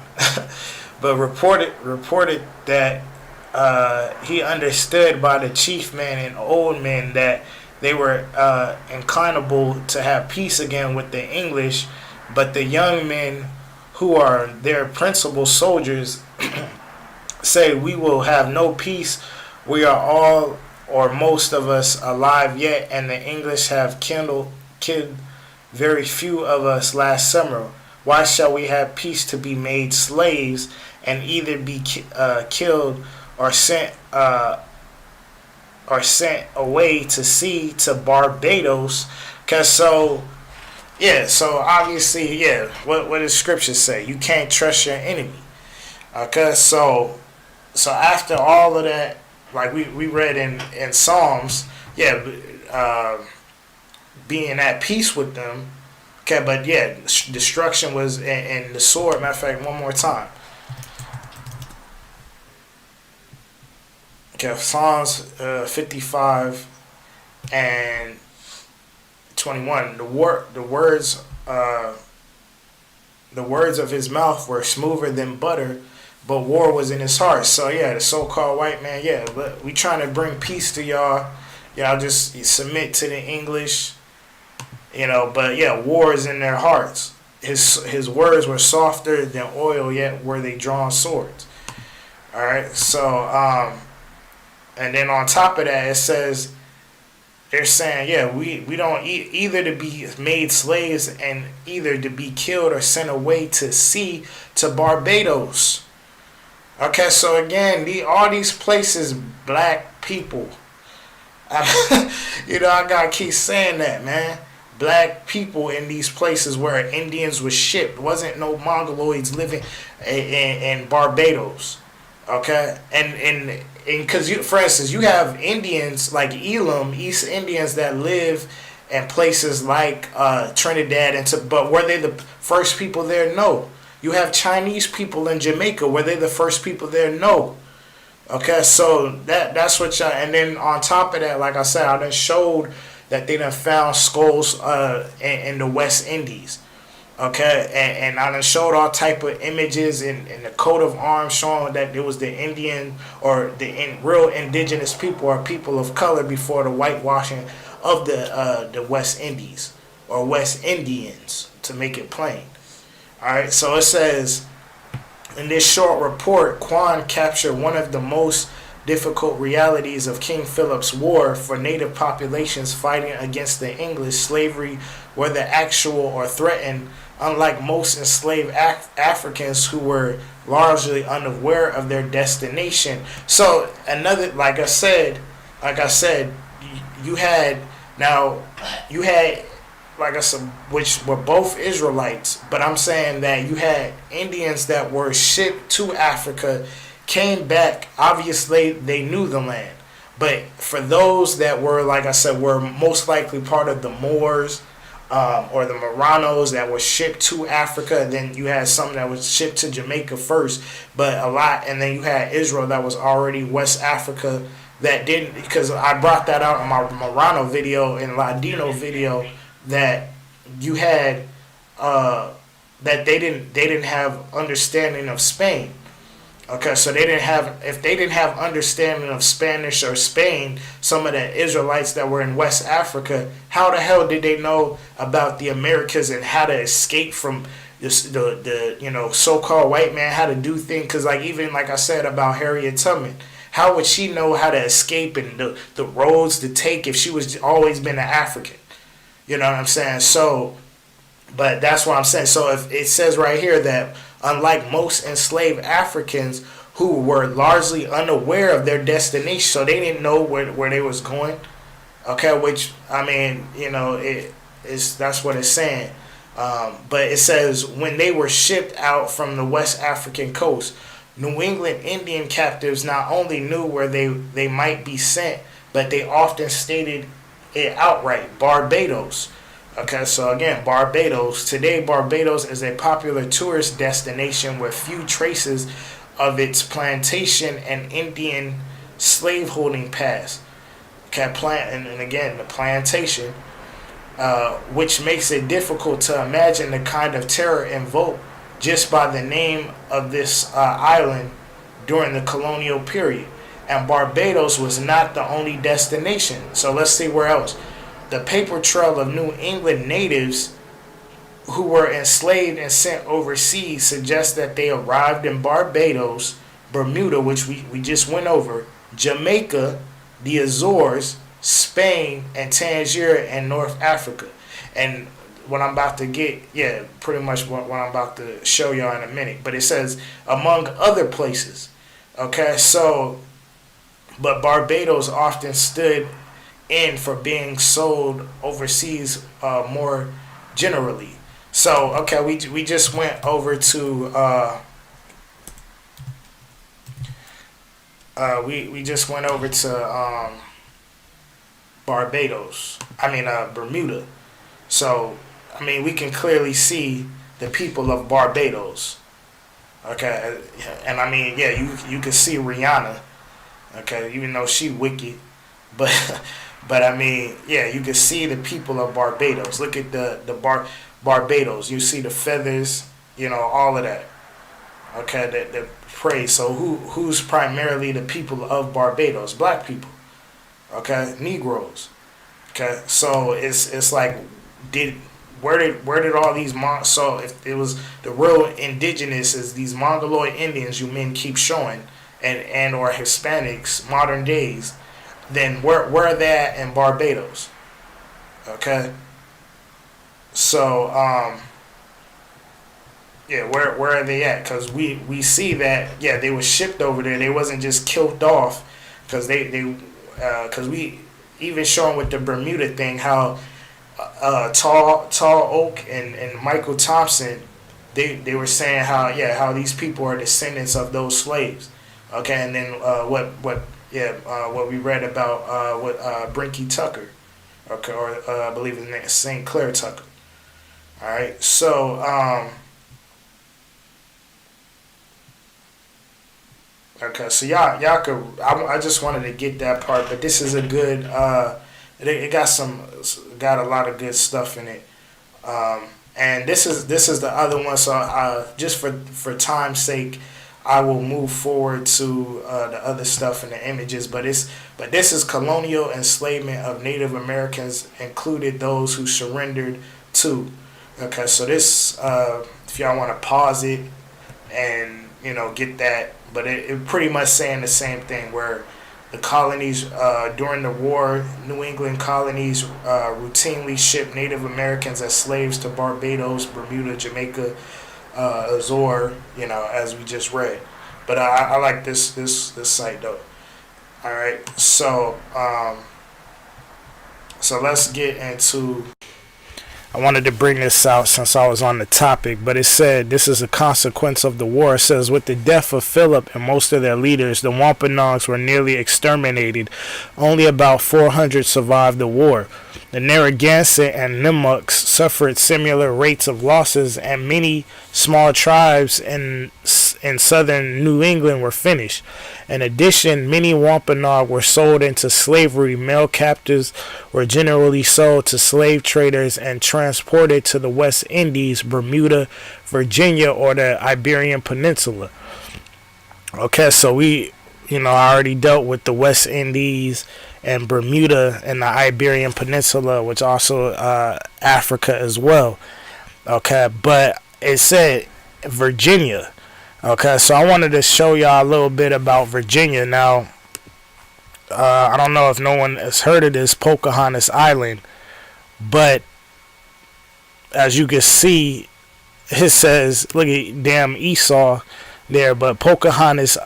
but reported that he understood by the chief men and old men that they were inclinable to have peace again with the English, but the young men who are their principal soldiers say, we will have no peace. We are all or most of us alive yet, and the English have killed very few of us last summer. Why shall we have peace to be made slaves and either be killed or sent away to sea to Barbados? Cause so obviously what does scripture say? You can't trust your enemy. Okay, so after all of that, like we read in Psalms, being at peace with them. Okay, but destruction was in the sword. Matter of fact, one more time. Okay, Psalms 55 and 21. The words of his mouth were smoother than butter, but war was in his heart. So the so-called white man, but we trying to bring peace to y'all. Y'all just submit to the English, but war is in their hearts. His words were softer than oil, yet were they drawn swords. All right, so and then on top of that, it says they're saying, we don't either to be made slaves and either to be killed or sent away to sea to Barbados. Okay, so again, all these places, black people. I gotta keep saying that, man. Black people in these places where Indians was shipped. Wasn't no Mongoloids living in Barbados. Okay, and because for instance, you have Indians like Elam, East Indians that live in places like Trinidad, but were they the first people there? No. You have Chinese people in Jamaica. Were they the first people there? No. Okay, so that's what y'all. And then on top of that, like I said, I done showed that they done found skulls in the West Indies. Okay, and I done showed all type of images in the coat of arms showing that it was the Indian or the real indigenous people or people of color before the whitewashing of the West Indies or West Indians, to make it plain. All right, so it says in this short report, Quan captured one of the most difficult realities of King Philip's war for native populations fighting against the English. Slavery, whether actual or threatened, unlike most enslaved Africans who were largely unaware of their destination. So another, like I said, you had, like I said, which were both Israelites, but I'm saying that you had Indians that were shipped to Africa, came back. Obviously, they knew the land. But for those that were, like I said, were most likely part of the Moors or the Moranos that were shipped to Africa, then you had some that was shipped to Jamaica first, but a lot, and then you had Israel that was already West Africa that didn't, because I brought that out in my Morano video and Ladino video, that you had that they didn't have understanding of Spain. Okay, so if they didn't have understanding of Spanish or Spain, some of the Israelites that were in West Africa, how the hell did they know about the Americas and how to escape from the so-called white man, how to do things? Because even like I said about Harriet Tubman, how would she know how to escape and the roads to take if she was always been an African? You know what I'm saying? So, but that's what I'm saying. So if it says right here that unlike most enslaved Africans who were largely unaware of their destination, so they didn't know where they was going. Okay, which that's what it's saying. But it says when they were shipped out from the West African coast, New England Indian captives not only knew where they might be sent, but they often stated it outright: Barbados. Okay, so again, Barbados. Today, Barbados is a popular tourist destination with few traces of its plantation and Indian slaveholding past. Okay, and again, the plantation, which makes it difficult to imagine the kind of terror invoked just by the name of this island during the colonial period. And Barbados was not the only destination. So let's see where else. The paper trail of New England natives who were enslaved and sent overseas suggests that they arrived in Barbados, Bermuda, which we just went over, Jamaica, the Azores, Spain, and Tangier and North Africa. And what I'm about to get, pretty much what I'm about to show y'all in a minute. But it says, among other places. Okay, so, but Barbados often stood in for being sold overseas more generally. So, okay, we just went over to, we just went over to Barbados. Bermuda. So, we can clearly see the people of Barbados. Okay, and you can see Rihanna. Okay, even though she wicked, but you can see the people of Barbados. Look at the Barbados. You see the feathers, all of that. Okay, the praise. So who's primarily the people of Barbados? Black people. Okay, Negroes. Okay, so it's like where did all these so if it was the real indigenous is these Mongoloid Indians you men keep showing and or Hispanics modern days, then where are they at in Barbados? Okay, so where are they at? Because we see that they were shipped over there. They wasn't just killed off because because we even showing with the Bermuda thing how Tall Oak and Michael Thompson they were saying how these people are descendants of those slaves. Okay, and then what we read about with Brinky Tucker, okay, or I believe his name is St. Clair Tucker. All right, so okay, so y'all could. I just wanted to get that part, but this is a good. It got a lot of good stuff in it, and this is the other one. So just for time's sake, I will move forward to the other stuff and the images. But this is colonial enslavement of Native Americans, included those who surrendered to. Okay, so this if y'all want to pause it and get that, but it pretty much saying the same thing where the colonies during the war, New England colonies routinely shipped Native Americans as slaves to Barbados, Bermuda, Jamaica, Azores, as we just read. But I like this site though. All right, so let's get into. I wanted to bring this out since I was on the topic, but it said this is a consequence of the war. It says with the death of Philip and most of their leaders, the Wampanoags were nearly exterminated. Only about 400 survived the war. The Narragansett and Nipmucs suffered similar rates of losses, and many small tribes in southern New England were finished. In addition, many Wampanoag were sold into slavery. Male captives were generally sold to slave traders and transported to the West Indies, Bermuda, Virginia, or the Iberian Peninsula. Okay, so I already dealt with the West Indies and Bermuda and the Iberian Peninsula, which also Africa as well. Okay, but it said Virginia. Okay, so I wanted to show y'all a little bit about Virginia. Now, I don't know if no one has heard of this, Pocahontas Island, but as you can see, it says, look at damn Esau there, but Pocahontas,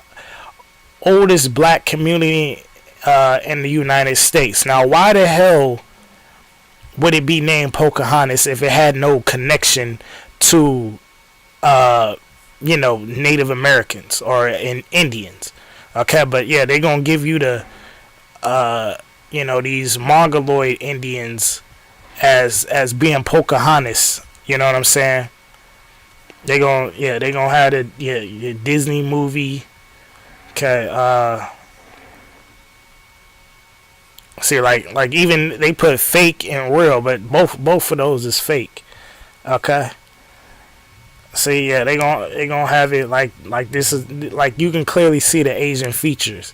oldest black community in the United States. Now, why the hell would it be named Pocahontas if it had no connection to Native Americans or Indians? Okay, but yeah, they're gonna give you the these Mongoloid Indians as being Pocahontas. You know what I'm saying? They gonna have the Disney movie. Okay, see, like even they put fake and real, but both of those is fake. Okay. See, yeah, they gonna have it like this is like you can clearly see the Asian features.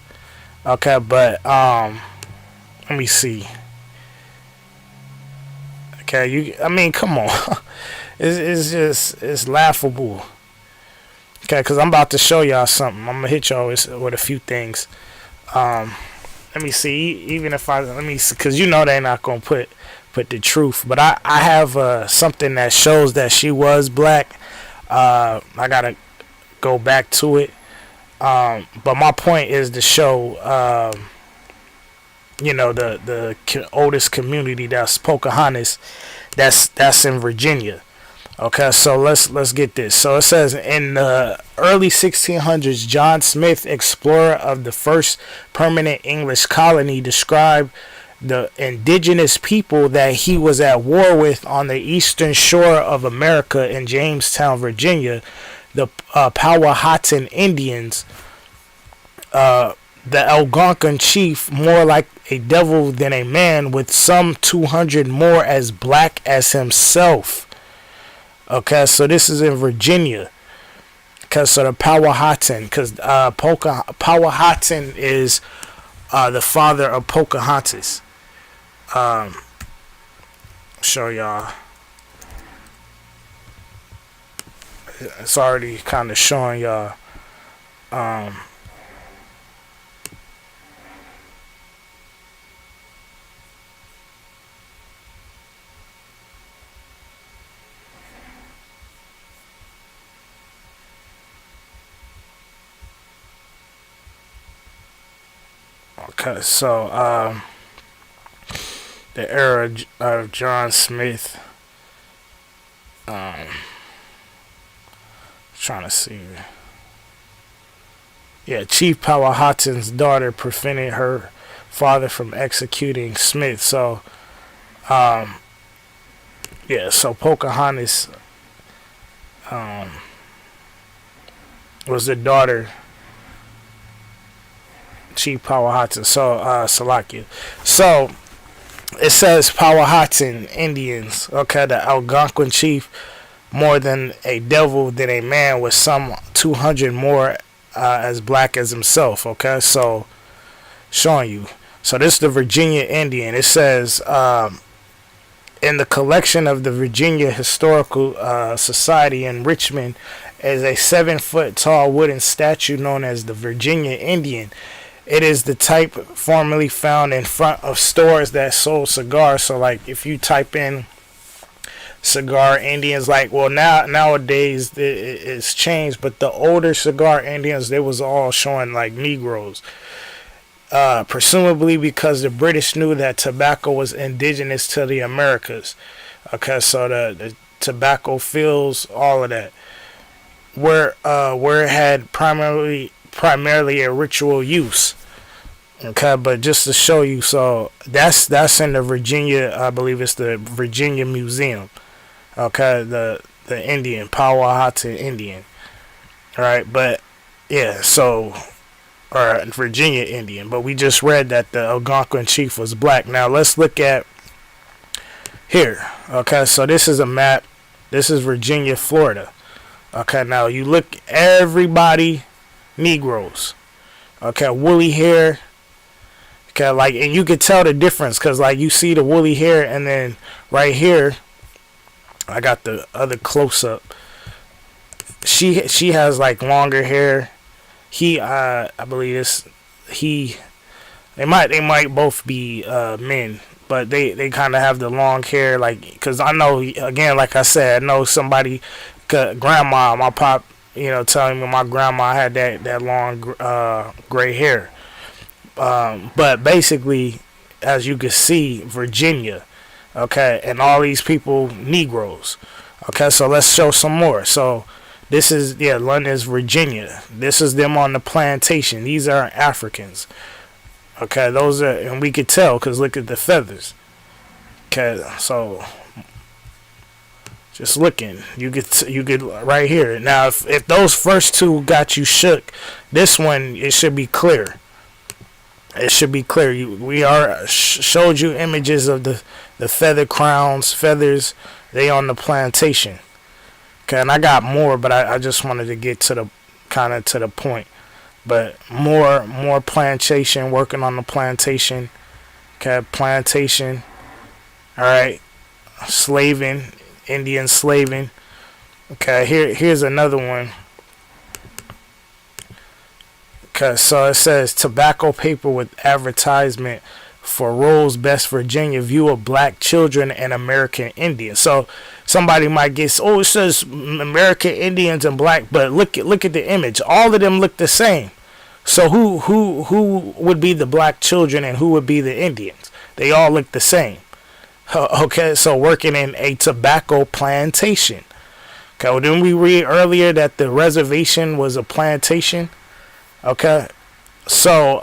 Okay, but let me see. Okay, come on, it's laughable. Okay, because I'm about to show y'all something. I'm gonna hit y'all with a few things. Let me see. Even if let me see, because they're not gonna put put the truth. But I have something that shows that she was black. I gotta go back to it. But my point is to show, the oldest community, that's Pocahontas. That's in Virginia. Okay, so let's get this. So it says in the early 1600s, John Smith, explorer of the first permanent English colony, described the indigenous people that he was at war with on the eastern shore of America in Jamestown, Virginia, the Powhatan Indians. The Algonquin chief, more like a devil than a man, with some 200 more as black as himself. Okay, so this is in Virginia. Okay, so the Powhatan, because Powhatan is the father of Pocahontas. Show y'all. It's already kind of showing y'all. Okay, so the era of John Smith. Trying to see. Yeah, Chief Powhatan's daughter prevented her father from executing Smith. So, so Pocahontas was the daughter. Chief Powhatan. So, Salakia. So, it says Powhatan Indians. Okay, the Algonquin chief, more than a devil than a man, with some 200 more as black as himself. Okay, so showing you. So this is the Virginia Indian. It says in the collection of the Virginia Historical Society in Richmond is a 7-foot tall wooden statue known as the Virginia Indian. It is the type formerly found in front of stores that sold cigars. So, like, if you type in cigar Indians, nowadays it's changed, but the older cigar Indians, they was all showing like Negros. Presumably because the British knew that tobacco was indigenous to the Americas. Okay, so the tobacco fields, all of that, where it had primarily a ritual use. Okay, but just to show you, so that's in the Virginia, I believe it's the Virginia Museum. Okay, the Indian, Powhatan Indian. Alright, but yeah, so, or Virginia Indian, but we just read that the Algonquin chief was black. Now let's look at here. Okay, so this is a map. This is Virginia, Florida. Okay, now you look, everybody Negroes. Okay, woolly hair. Okay, like, and you could tell the difference because, like, you see the woolly hair, and then right here, I got the other close up. She has like longer hair. He, I believe this. They might both be men, but they kind of have the long hair, like, because I know, again, like I said, I know somebody, grandma, my pop, telling me my grandma had that long gray hair. But basically, as you can see, Virginia, okay, and all these people Negroes. Okay, so let's show some more. So this is, London's Virginia. This is them on the plantation. These are Africans. Okay, those are, and we could tell because look at the feathers. Okay, so just looking, you could right here. Now, if those first two got you shook, this one, it should be clear. It should be clear. We showed you images of the feather crowns, feathers. They on the plantation. Okay, and I got more, but I just wanted to get to the point. But more plantation, working on the plantation. Okay, plantation. All right, slaving, Indian slaving. Okay, here's another one. Okay, so it says tobacco paper with advertisement for Roll's Best Virginia View of Black Children and American Indians. So somebody might guess, oh, it says American Indians and black, but look at the image. All of them look the same. So who would be the black children and who would be the Indians? They all look the same. Okay, so working in a tobacco plantation. Okay, well, didn't we read earlier that the reservation was a plantation? Okay, so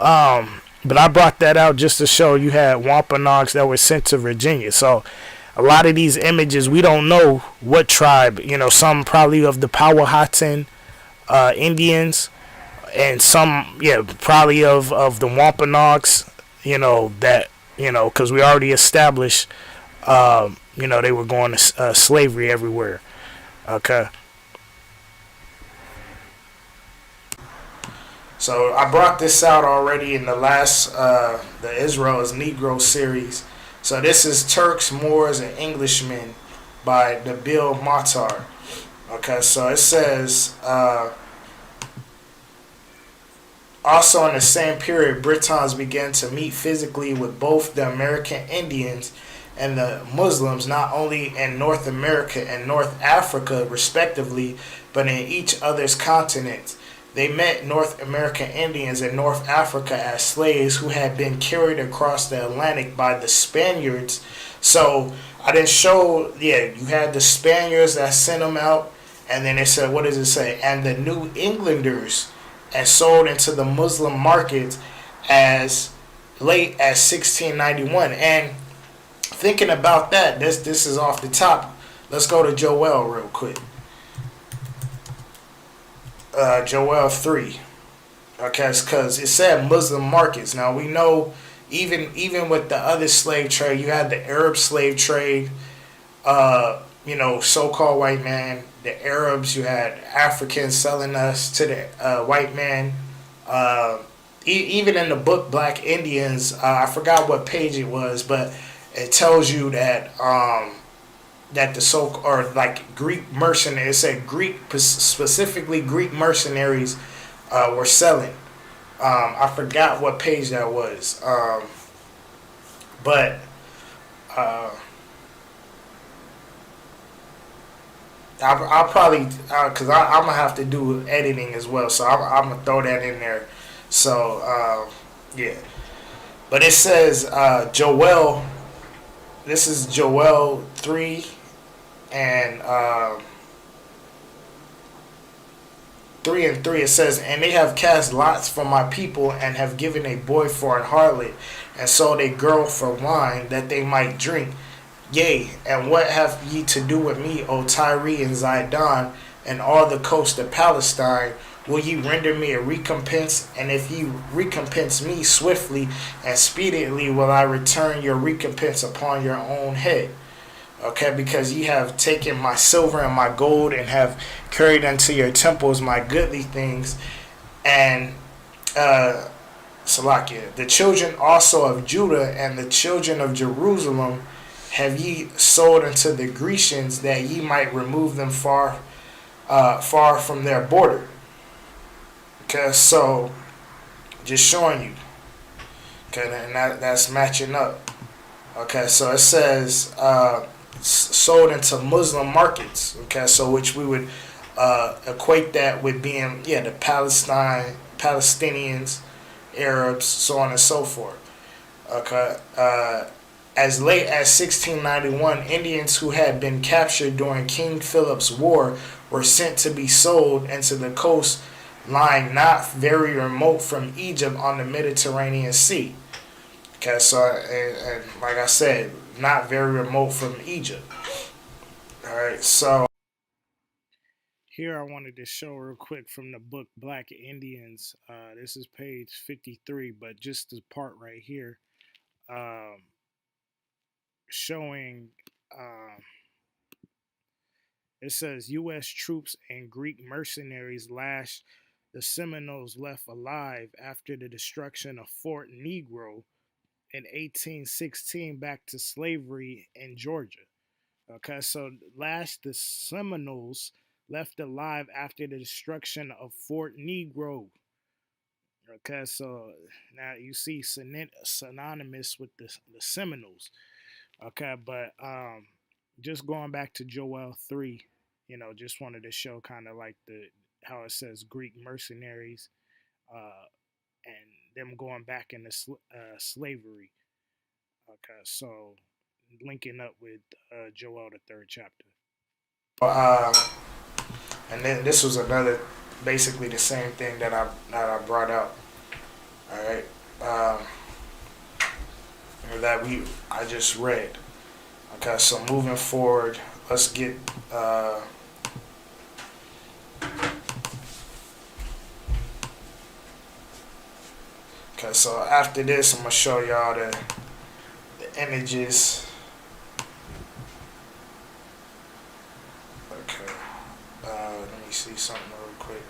but I brought that out just to show you had Wampanoags that were sent to Virginia. So a lot of these images, we don't know what tribe. You know, some probably of the Powhatan Indians, and some, yeah, probably of the Wampanoags. You know that, you know, because we already established, you know, they were going to slavery everywhere. Okay. So I brought this out already in the last, the Israel is Negro series. So this is Turks, Moors, and Englishmen by Nabil Matar. Okay, so it says, also in the same period, Britons began to meet physically with both the American Indians and the Muslims, not only in North America and North Africa, respectively, but in each other's continents. They met North American Indians in North Africa as slaves who had been carried across the Atlantic by the Spaniards. So I didn't show, yeah, you had the Spaniards that sent them out, and then it said, what does it say? And the New Englanders, and sold into the Muslim markets as late as 1691. And thinking about that, this is off the top. Let's go to Joel real quick. Joel 3. Okay, because it said Muslim markets. Now we know, even with the other slave trade, you had the Arab slave trade, you know, so-called white man, the Arabs, you had Africans selling us to the white man. Even in the book Black Indians, I forgot what page it was, but it tells you that that the or like Greek mercenaries, it said Greek, specifically Greek mercenaries were selling. I forgot what page that was, but I'll probably, because I'm gonna have to do editing as well, so I'm gonna throw that in there. So yeah, but it says Joel. This is Joel 3 and 3 and 3. It says, and they have cast lots for my people, and have given a boy for an harlot, and sold a girl for wine, that they might drink. Yea, and what have ye to do with me, O Tyre and Zidon, and all the coast of Palestine? Will ye render me a recompense? And if ye recompense me swiftly and speedily, will I return your recompense upon your own head. Okay, because ye have taken my silver and my gold, and have carried unto your temples my goodly things. And Salakia, the children also of Judah and the children of Jerusalem have ye sold unto the Grecians, that ye might remove them far from their border. Okay, so just showing you. Okay, and that's matching up. Okay, so it says sold into Muslim markets. Okay, so which we would equate that with being, yeah, the Palestinians, Arabs, so on and so forth. Okay, as late as 1691, Indians who had been captured during King Philip's War were sent to be sold into the coast lying not very remote from Egypt on the Mediterranean Sea. Okay, so and like I said, not very remote from Egypt. All right, so here I wanted to show real quick from the book Black Indians. This is page 53, but just the part right here, showing. It says U.S. troops and Greek mercenaries lashed the Seminoles left alive after the destruction of Fort Negro in 1816 back to slavery in Georgia. Okay, so lashed the Seminoles left alive after the destruction of Fort Negro. Okay, so now you see synonymous with the Seminoles. Okay, but just going back to Joel 3, just wanted to show kind of like how it says Greek mercenaries and them going back into slavery. Okay, so linking up with Joel, the 3rd chapter. And then this was basically the same thing that I brought out. All right, that I just read. Okay, so moving forward, let's get. Okay, so after this, I'm gonna show y'all the images. Okay, let me see something real quick.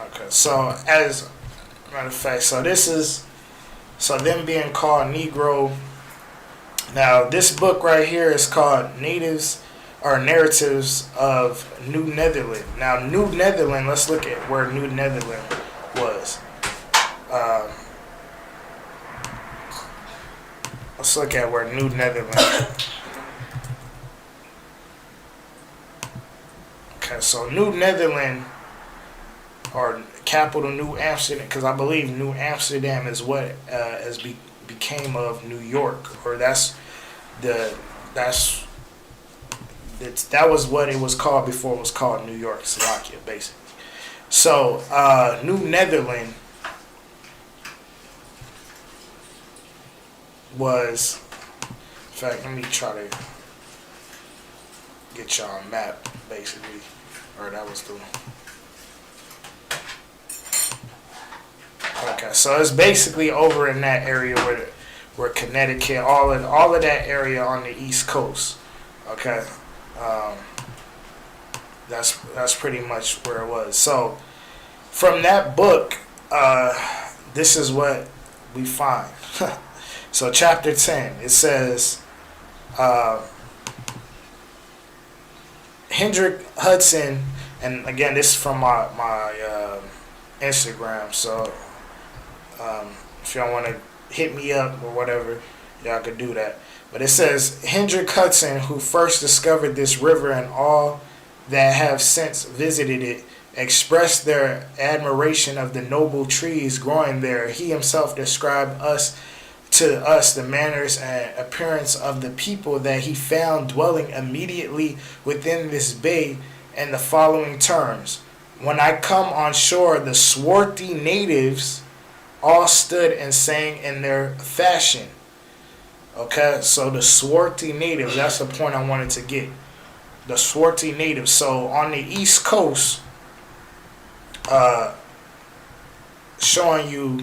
Okay, so as a matter of fact, so them being called Negro. Now, this book right here is called Natives or Narratives of New Netherland. Now, New Netherland, let's look at where New Netherland was. Let's look at where New Netherland. Okay, so New Netherland, or capital New Amsterdam, because I believe New Amsterdam is what became of New York, or that was what it was called before it was called New York, Slovakia, basically. So New Netherland was, in fact, let me try to get y'all a map, basically, or that was the. Okay, so it's basically over in that area where Connecticut, all of that area on the East Coast. Okay, that's pretty much where it was. So from that book, this is what we find. So chapter 10, it says, Hendrik Hudson, and again, this is from my Instagram, so if y'all want to hit me up or whatever, y'all could do that. But it says, Hendrik Hudson, who first discovered this river and all that have since visited it, expressed their admiration of the noble trees growing there. He himself described to us the manners and appearance of the people that he found dwelling immediately within this bay in the following terms. When I come on shore, the swarthy natives all stood and sang in their fashion. Okay, so the swarthy natives, that's the point I wanted to get. The swarthy natives. So on the East Coast, showing you,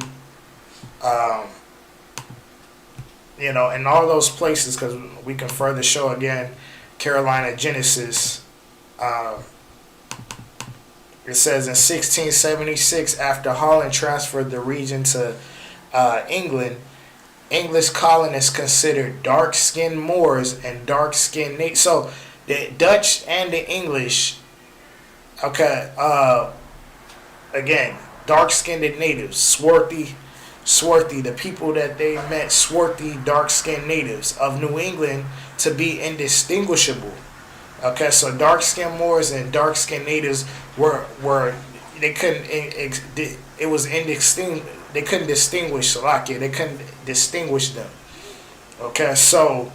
in all those places, because we can further show again, Carolina Genesis. It says in 1676, after Holland transferred the region to England, English colonists considered dark-skinned Moors and dark-skinned natives. So the Dutch and the English, okay, again, dark-skinned natives, swarthy, the people that they met, swarthy, dark-skinned natives of New England, to be indistinguishable. Okay, so dark-skinned Moors and dark-skinned natives they couldn't, it was indistinguishable. They couldn't distinguish Slovakia. They couldn't distinguish them. Okay, so,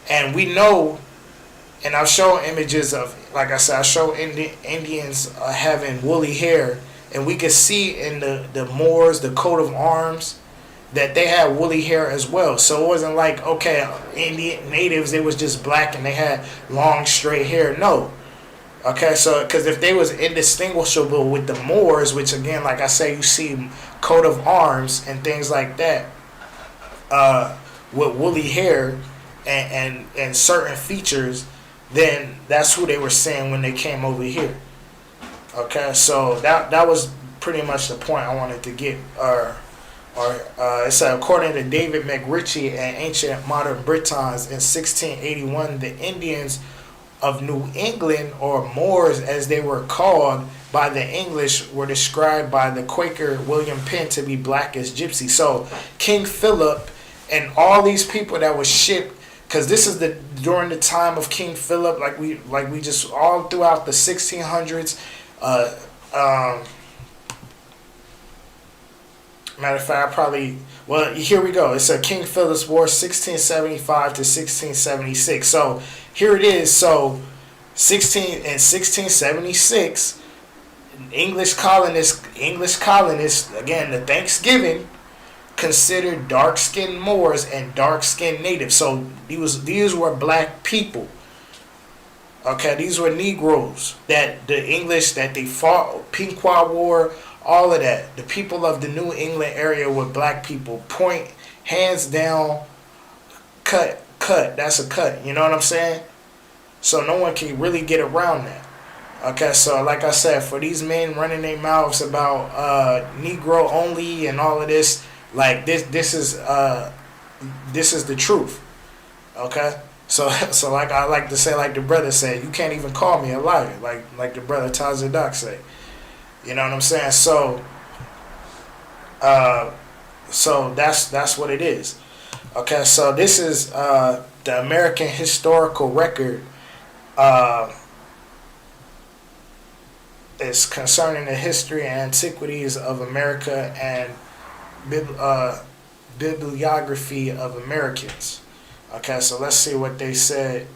and we know, and I've shown images of, like I said, I show Indians having woolly hair, and we could see in the Moors, the coat of arms, that they had woolly hair as well. So it wasn't like, okay, Indian natives, they was just black and they had long straight hair. No. Okay, so because if they was indistinguishable with the Moors, which again, like I say, you see coat of arms and things like that, with woolly hair and certain features, then that's who they were saying when they came over here. Okay, so that was pretty much the point I wanted to get. It said, according to David McRitchie and Ancient Modern Britons in 1681, the Indians of New England, or Moors as they were called by the English, were described by the Quaker William Penn to be black as gypsy. So King Philip and all these people that was shipped, because this is during the time of King Philip, like we just all throughout the 1600s. Matter of fact, here we go. It's a King Philip's War, 1675 to 1676. So here it is. So 1676, English colonists, again, the Thanksgiving, considered dark-skinned Moors and dark-skinned natives. So these were black people. Okay, these were Negroes that the English, that they fought, Pequot War, all of that. The people of the New England area were black people. Point, hands down, cut. That's a cut. You know what I'm saying? So no one can really get around that. Okay, so like I said, for these men running their mouths about Negro only and all of this, like this is the truth. Okay? So like I like to say, like the brother said, you can't even call me a liar, like the brother Tazadak said. You know what I'm saying? So that's what it is. Okay, so this is the American historical record. Is concerning the history and antiquities of America and bibliography of Americans. Okay, so let's see what they said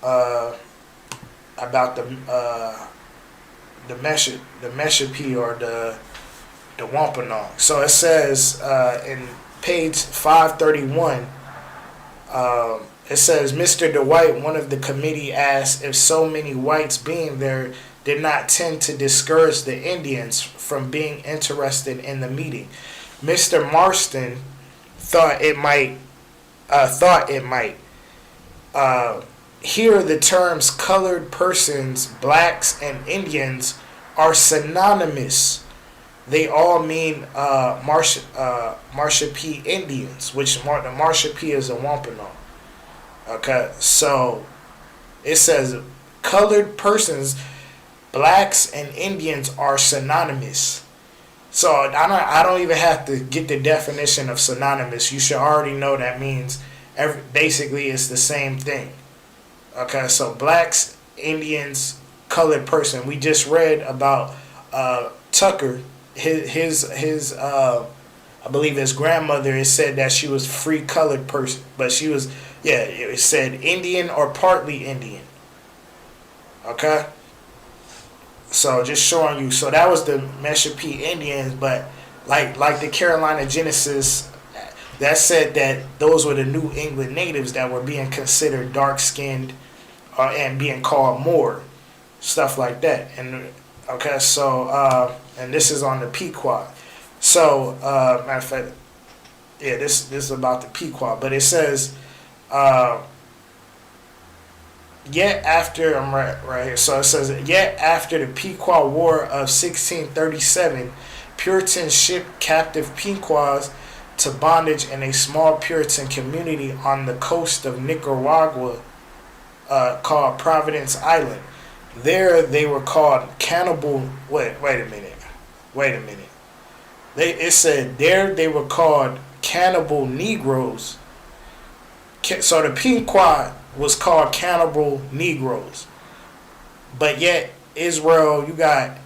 about the Meshipee or the Wampanoag. So it says in page 531, it says, Mr. Dwight, one of the committee, asked if so many whites being there did not tend to discourage the Indians from being interested in the meeting. Mr. Marston thought it might. Here the terms colored persons, blacks, and Indians are synonymous. They all mean Mashayach Indians, which the Mashayach is a Wampanoag. Okay, so it says colored persons, blacks, and Indians are synonymous. So I don't even have to get the definition of synonymous. You should already know that means basically it's the same thing. Okay, so blacks, Indians, colored person. We just read about Tucker. His I believe his grandmother, it said that she was free colored person, but she was, it said Indian or partly Indian. Okay. So just showing you. So that was the Meshipee Indians, but like the Carolina Genesis, that said that those were the New England natives that were being considered dark-skinned and being called Moor, stuff like that. And okay, so and this is on the Pequot. So matter of fact, this is about the Pequot, but it says. Yet after, I'm right here. So it says, yet after the Pequot War of 1637, Puritans shipped captive Pequots to bondage in a small Puritan community on the coast of Nicaragua called Providence Island. There they were called cannibal. Wait a minute. It said there they were called cannibal Negroes. So the Pequot was called cannibal Negroes. But yet, Israel, you got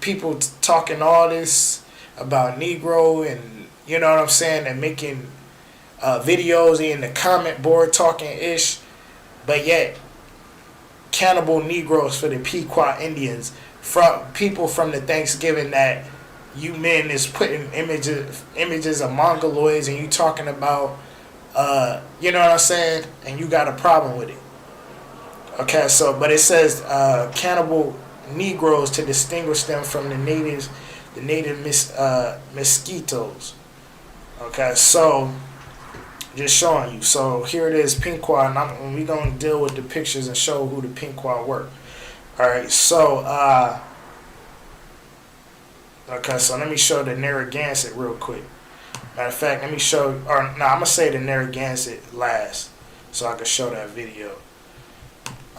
people talking all this about Negro and, you know what I'm saying, and making videos in the comment board talking ish. But yet, cannibal Negroes for the Pequot Indians, from people from the Thanksgiving that you men is putting images of Mongoloids and you talking about you know what I'm saying? And you got a problem with it. Okay, so, but it says cannibal Negroes to distinguish them from the native mosquitoes. Okay, so, just showing you. So, here it is, Pequot, and we're going to deal with the pictures and show who the Pequot were. Alright, so, okay, so let me show the Narragansett real quick. Matter of fact, let me show, I'm going to say the Narragansett last, so I can show that video.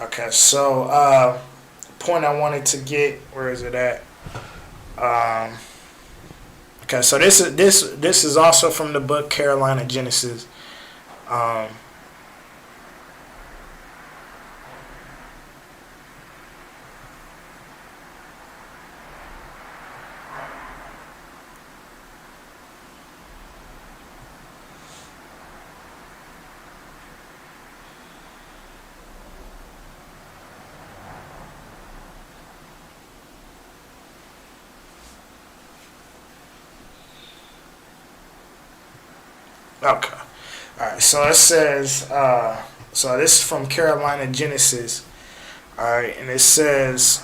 Okay, so point I wanted to get, where is it at? Okay, so this is also from the book Carolina Genesis. Okay. All right. So it says. So this is from Carolina Genesis. All right, and it says.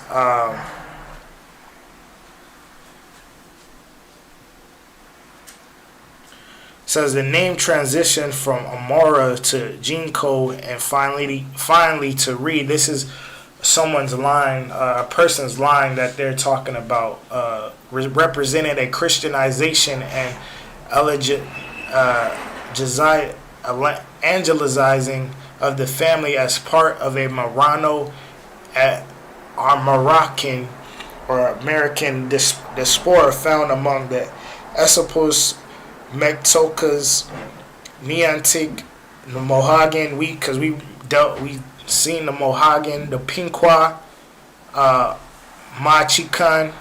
Says the name transitioned from Amora to Jinko and finally to Reed. This is someone's line, a person's line that they're talking about, represented a Christianization and angelizing of the family as part of a Moroccan or American diaspora found among the Esopus, Mectocas, Neantic, the Mohagan. We seen the Mohagan, the Pinqua, Machican,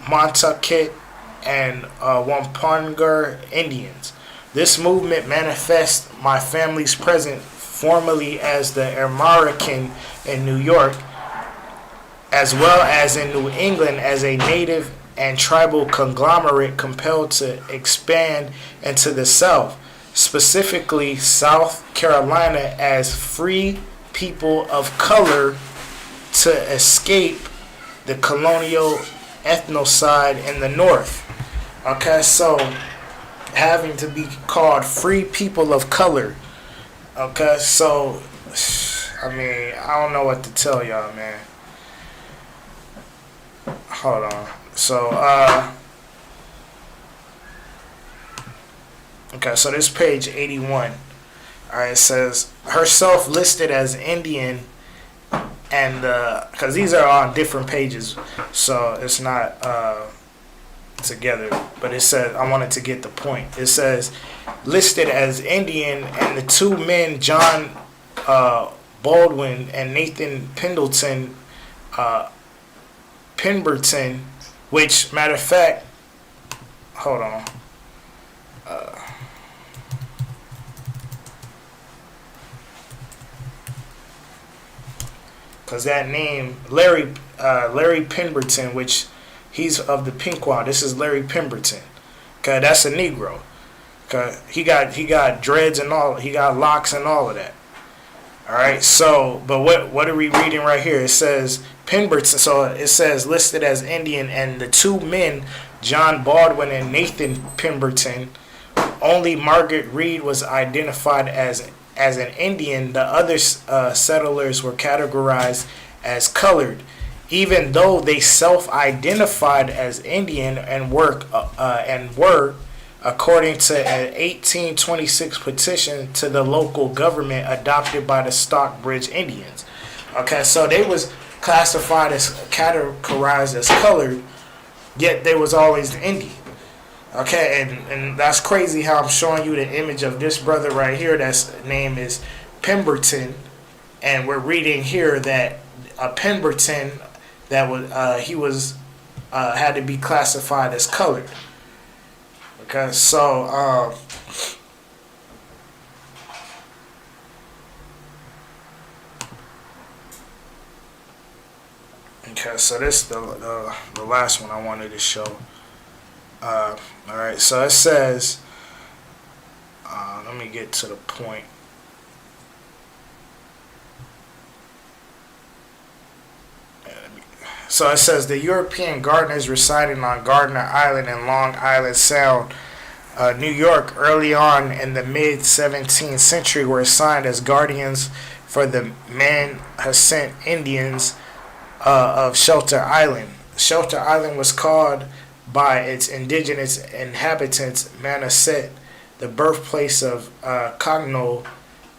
Montaukett, and Wampanoag Indians. This movement manifests my family's present formerly as the American in New York, as well as in New England as a native and tribal conglomerate compelled to expand into the South, specifically South Carolina, as free people of color to escape the colonial ethnocide in the North. Okay, so having to be called free people of color. Okay, so I mean, I don't know what to tell y'all, man. Hold on. So, okay, so this page 81. Alright, it says, herself listed as Indian, and, because these are on different pages, so it's not, together, but it says, I wanted to get the point. It says, listed as Indian, and the two men, John Baldwin and Nathan Pemberton, which, matter of fact, hold on. Because that name, Larry Pemberton, which he's of the Pinqua. This is Larry Pemberton. Okay, that's a Negro. Okay, he got dreads and all. He got locks and all of that. All right. So, but what are we reading right here? It says Pemberton. So it says listed as Indian, and the two men, John Baldwin and Nathan Pemberton. Only Margaret Reed was identified as an Indian. The other settlers were categorized as colored, even though they self-identified as Indian and were, according to an 1826 petition to the local government adopted by the Stockbridge Indians. Okay, so they was classified as categorized as colored, yet they was always Indian. Okay, and that's crazy how I'm showing you the image of this brother right here. That's name is Pemberton, and we're reading here that Pemberton that was he was had to be classified as colored. Okay, so okay, so this the last one I wanted to show. All right, so it says, let me get to the point. So it says the European gardeners residing on Gardner Island and Long Island Sound, New York, early on in the mid-17th century were assigned as guardians for the Manhasset Indians of Shelter Island. Shelter Island was called by its indigenous inhabitants Manhasset, the birthplace of Cogno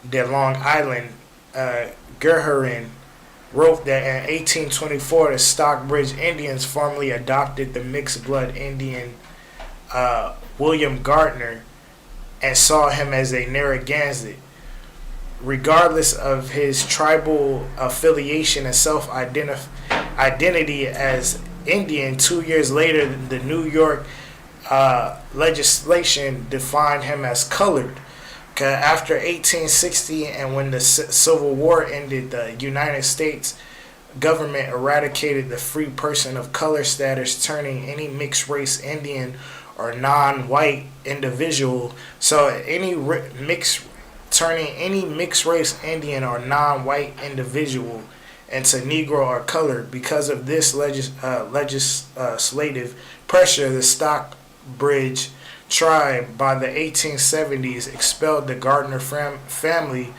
de Long Island, Guerin wrote that in 1824 the Stockbridge Indians formally adopted the mixed blood Indian William Gardner and saw him as a Narragansett. Regardless of his tribal affiliation and self-identity as Indian, 2 years later, the New York legislation defined him as colored. After 1860 and when the Civil War ended, the United States government eradicated the free person of color status, turning any mixed race Indian or non-white individual. So turning any mixed race Indian or non-white individual into Negro or colored. Because of this legislative pressure, the Stockbridge tribe by the 1870s expelled the Gardner family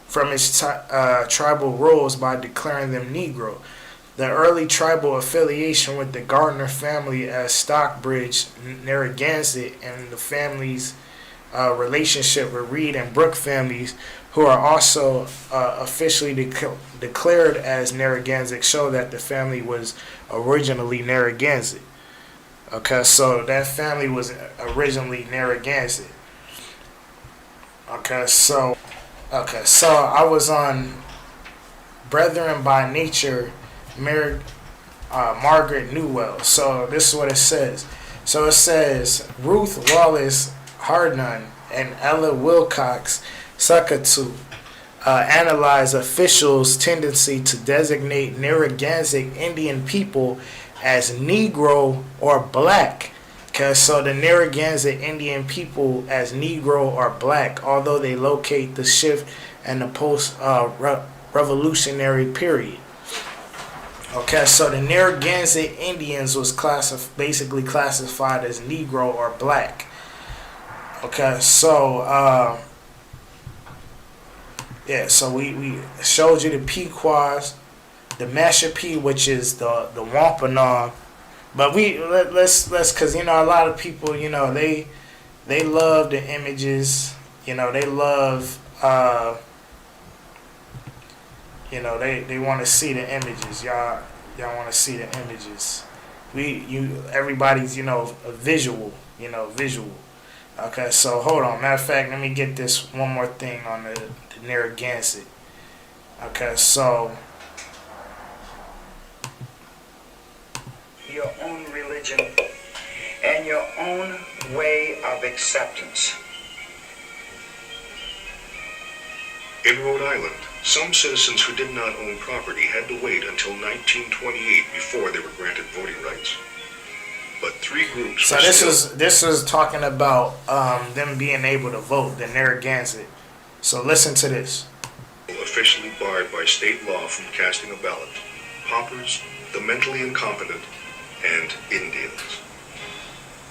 from its tribal roles by declaring them Negro. The early tribal affiliation with the Gardner family as Stockbridge, Narragansett, and the family's relationship with Reed and Brooke families, who are also officially declared as Narragansett, show that the family was originally Narragansett. Okay, so that family was originally Narragansett. Okay, so I was on Brethren by Nature, Margaret Newell. So this is what it says. So it says Ruth Wallace Hardnun and Ella Wilcox Sakatu analyze officials' tendency to designate Narragansett Indian people as Negro or black. So the Narragansett Indian people as Negro or black, although they locate the shift in the post-revolutionary period. Okay, so the Narragansett Indians was basically classified as Negro or black. Okay, so so we showed you the Pequots, the Mashapee, which is the Wampanoag, but let's because a lot of people they love the images, they love they want to see the images. Y'all want to see the images. Everybody's a visual, visual. Okay, so hold on. Matter of fact, let me get this one more thing on the Narragansett. Okay, so your own religion and your own way of acceptance. In Rhode Island, some citizens who did not own property had to wait until 1928 before they were granted voting rights. But three groups. So this is talking about them being able to vote, the Narragansett. So listen to this. Officially barred by state law from casting a ballot: paupers, the mentally incompetent, and Indians.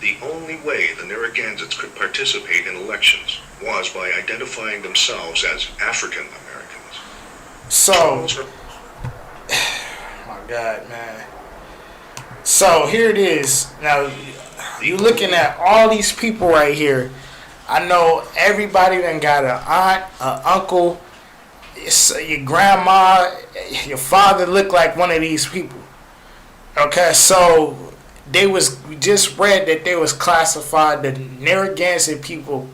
The only way the Narragansetts could participate in elections was by identifying themselves as African Americans. So, my God, man. So here it is. Now, you looking at all these people right here. I know everybody done got an aunt, an uncle, your grandma, your father looked like one of these people. Okay, so we just read that they was classified, the Narragansett people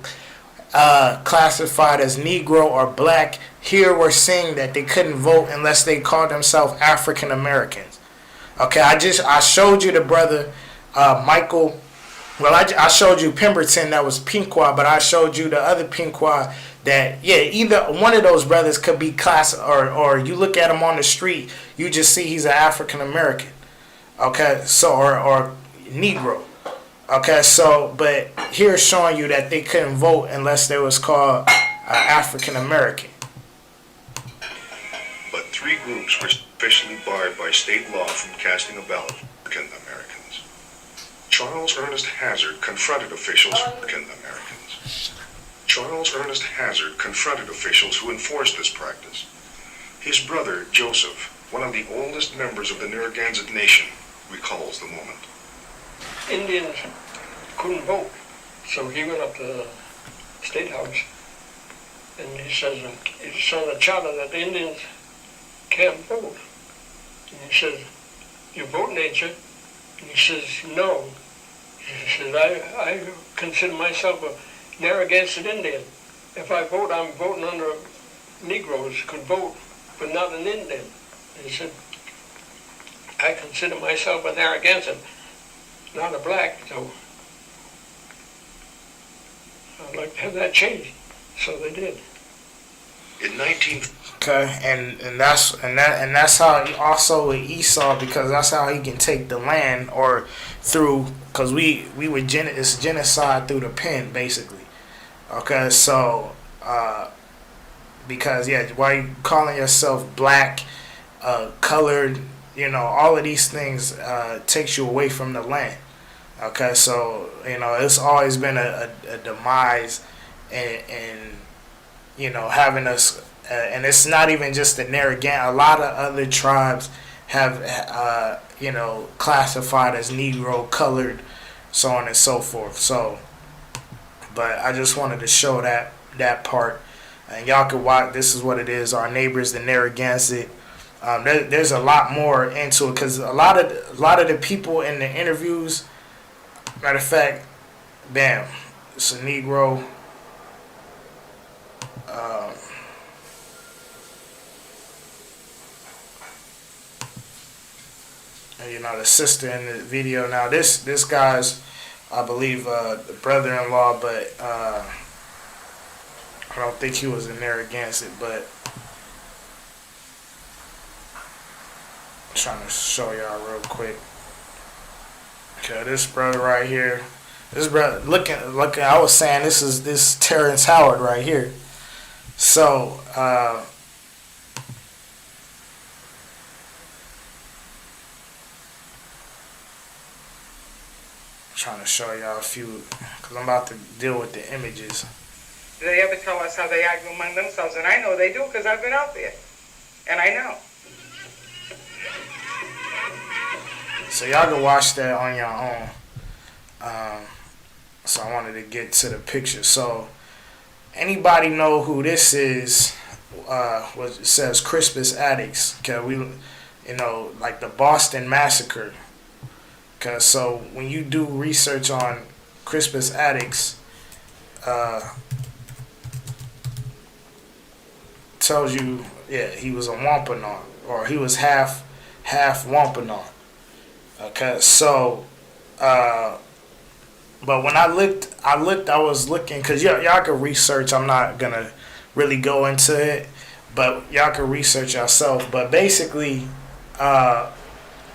classified as Negro or black. Here we're seeing that they couldn't vote unless they called themselves African Americans. Okay, I showed you the brother Michael. Well, I showed you Pemberton, that was Pequot, but I showed you the other Pequot that, either one of those brothers could be or you look at him on the street, you just see he's an African American. Okay, so, or Negro. Okay, so, but here's showing you that they couldn't vote unless they was called African American. But three groups were officially barred by state law from casting a ballot: African Americans. Charles Ernest Hazard confronted officials who enforced this practice. His brother, Joseph, one of the oldest members of the Narragansett Nation, recalls the moment. Indians couldn't vote, so he went up to the State House and he says, it's on the charter that the Indians can't vote. And he says, you vote, nature? And he says, no. He says, I consider myself a Narragansett Indian. If I vote, I'm voting under Negroes could vote, but not an Indian. And he said, I consider myself a Narragansett, not a black, so I'd like to have that changed. So they did. In 19... Okay, and that's how he also with Esau, because that's how he can take the land, or through, because we were it's genocide through the pen basically. Okay, so because why you calling yourself black, colored, all of these things takes you away from the land. Okay, so it's always been a demise and having us. And it's not even just the Narragansett. A lot of other tribes have, classified as Negro, colored, so on and so forth. So, but I just wanted to show that part, and y'all can watch. This is what it is. Our neighbors, the Narragansett. There's a lot more into it, because a lot of the people in the interviews. Matter of fact, bam, it's a Negro. The sister in the video. Now this guy's, I believe, the brother-in-law, but I don't think he was in Narragansett. But I'm trying to show y'all real quick. Okay, this brother right here. This brother, looking. I was saying this Terrence Howard right here. So. Trying to show y'all a few, because I'm about to deal with the images. Do they ever tell us how they argue among themselves? And I know they do, because I've been out there. And I know. So y'all can watch that on your own. So I wanted to get to the picture. So anybody know who this is? What it says, Crispus Attucks. Okay, like the Boston Massacre. Cause so when you do research on Crispus Attucks, tells you he was a Wampanoag, or he was half Wampanoag. Okay, so but when I was looking, cause y'all can research. I'm not gonna really go into it, but y'all can research yourself. But basically,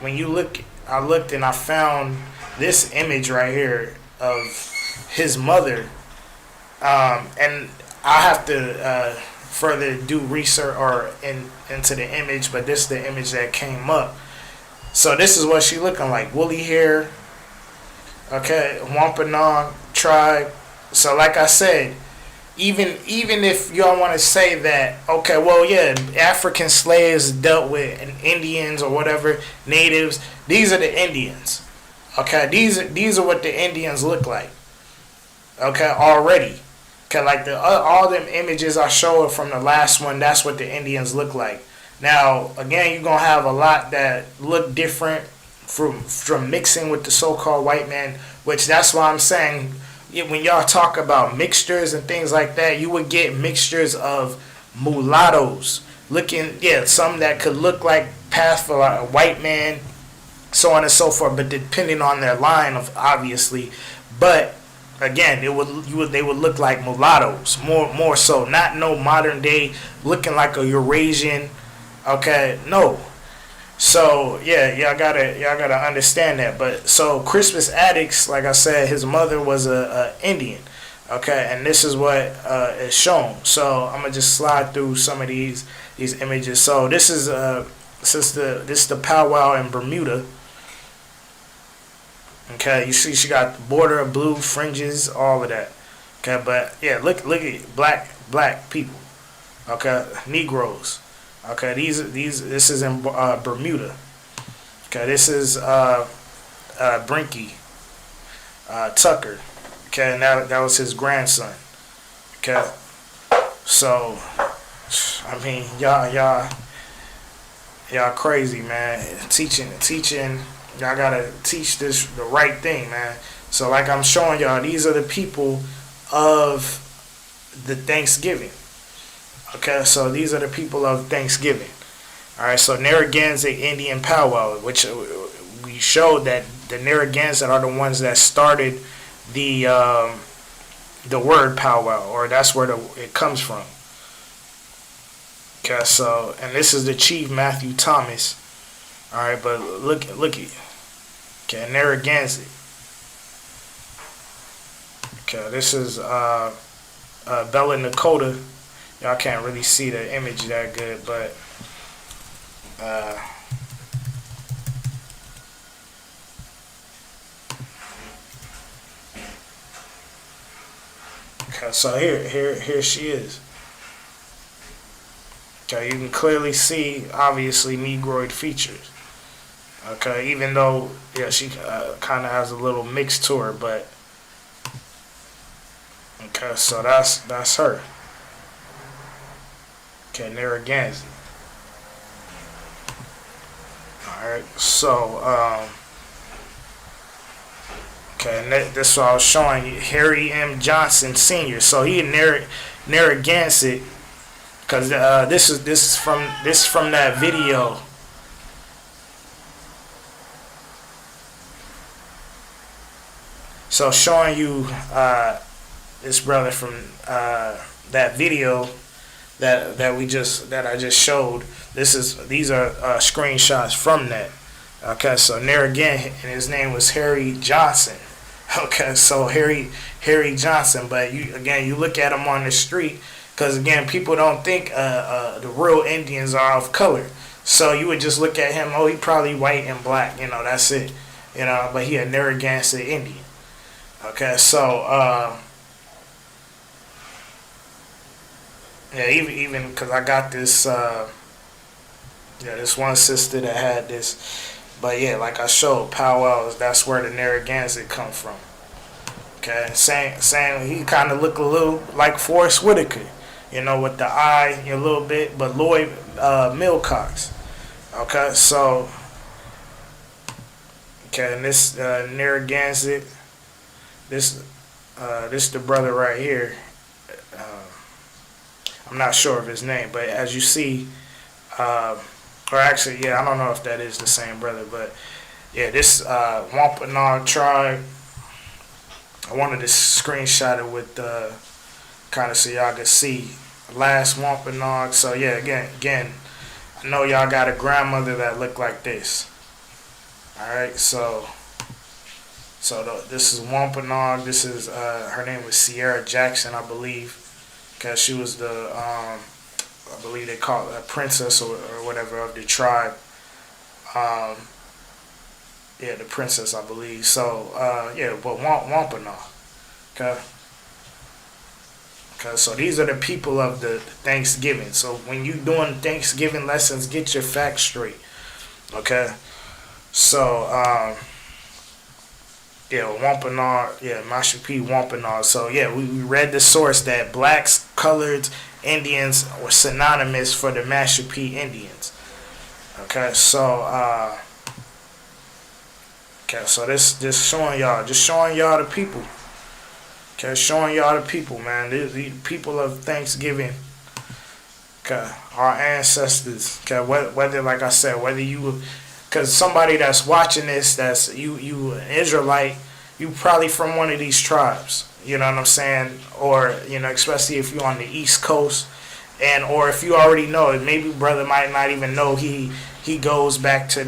when you look. I looked and I found this image right here of his mother, and I have to further do research or into the image, but this is the image that came up. So this is what she looking like: woolly hair. Okay, Wampanoag tribe. So like I said, even if y'all want to say that, okay, well, African slaves dealt with Indians or whatever, natives. These are the Indians. Okay, these are what the Indians look like. Okay, already. Okay, like all them images I showed from the last one, that's what the Indians look like. Now, again, you're gonna have a lot that look different from mixing with the so-called white man, which that's why I'm saying. When y'all talk about mixtures and things like that, you would get mixtures of mulattoes. Some that could look like past for a white man, so on and so forth, but depending on their line, obviously. But again, they would look like mulattoes, more so, not no modern day looking like a Eurasian. Okay, no. So y'all gotta understand that. But so Crispus Attucks, like I said, his mother was a Indian. Okay, and this is what is shown. So I'm gonna just slide through some of these images. So this is the powwow in Bermuda. Okay, you see she got the border of blue fringes, all of that. Okay, but look at black people. Okay, Negroes. Okay, this is in Bermuda. Okay, this is Brinky Tucker. Okay, and that was his grandson. Okay, so I mean y'all Y'all crazy, man. Teaching. Y'all gotta teach this the right thing, man. So like I'm showing y'all, these are the people of the Thanksgiving. Okay, so these are the people of Thanksgiving. All right, so Narragansett Indian powwow, which we showed that the Narragansett are the ones that started the word powwow, or that's where it comes from. Okay, so and this is the chief Matthew Thomas. All right, but look at okay, Narragansett. Okay, this is Bella Nakota. Y'all can't really see the image that good, but okay, so here she is. Okay, you can clearly see obviously Negroid features. Okay, even though she kind of has a little mix to her, but okay, so that's her. Okay, Narragansett. Alright, so okay, and this is what I was showing you. Harry M. Johnson Sr. So he in Narragansett, because this is from that video. So showing you this brother from that video that I just showed. These are screenshots from that. Okay, so Narragansett, and his name was Harry Johnson. Okay, so Harry Johnson, but you look at him on the street, because again, people don't think the real Indians are of color. So you would just look at him, oh, he probably white and black, that's it, but he a Narragansett Indian. Okay, so even because I got this this one sister that had this, but like I showed, powwows, that's where the Narragansett come from. Okay, saying he kind of look a little like Forrest Whitaker, with the eye a little bit, but Lloyd Milcox. Okay, so and this Narragansett, this the brother right here. I'm not sure of his name, but as you see, or actually, I don't know if that is the same brother, but this Wampanoag tribe. I wanted to screenshot it with kind of so y'all can see last Wampanoag. So again, I know y'all got a grandmother that looked like this. All right, so this is Wampanoag. This is her name was Sierra Jackson, I believe, because she was the I believe they call it a princess or whatever of the tribe. The princess, I believe. So but Wampanoag. Okay, so these are the people of the Thanksgiving. So when you doing Thanksgiving lessons, get your facts straight. Okay, so Wampanoag, Mashayach P. Wampanoag. So we read the source that blacks, coloreds, Indians were synonymous for the Mashayach P. Indians. Okay, so so this showing y'all the people. Okay, showing y'all the people, man. The people of Thanksgiving. Okay, our ancestors. Okay, whether like I said, whether you, because somebody that's watching this, that's you an Israelite, you probably from one of these tribes. You know what I'm saying? Or especially if you're on the East Coast, or if you already know it, maybe brother might not even know he goes back to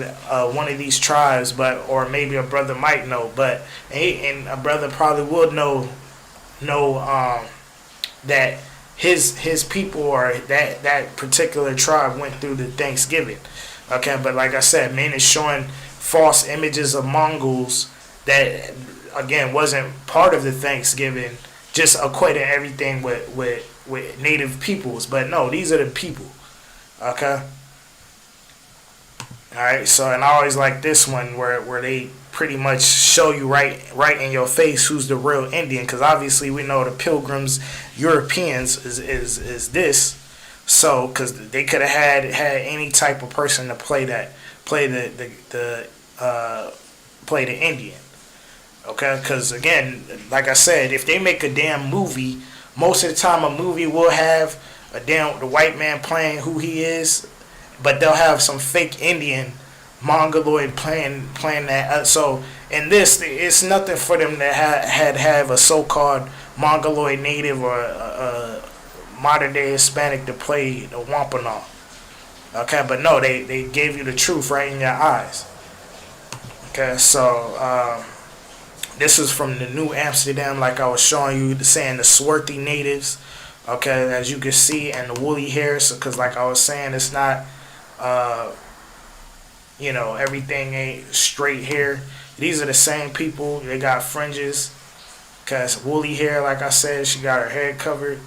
one of these tribes, or maybe a brother might know, but and a brother probably would know that his people or that particular tribe went through the Thanksgiving. Okay, but like I said, man is showing false images of Mongols that again wasn't part of the Thanksgiving, just equating everything with native peoples. But no, these are the people. Okay. Alright, so and I always like this one where they pretty much show you right in your face who's the real Indian, because obviously we know the Pilgrims, Europeans is this. So, because they could have had any type of person to play play the Indian. Okay, because again, like I said, if they make a damn movie, most of the time a movie will have the white man playing who he is, but they'll have some fake Indian mongoloid playing that. So in this, it's nothing for them to have a so-called mongoloid native or a modern day Hispanic to play the Wampanoag. Okay, but no, they gave you the truth right in your eyes. Okay, so this is from the New Amsterdam, like I was showing you, saying the swarthy natives. Okay, as you can see, and the woolly hairs, because like I was saying, it's not, everything ain't straight hair. These are the same people. They got fringes. Cause woolly hair, like I said, she got her head covered.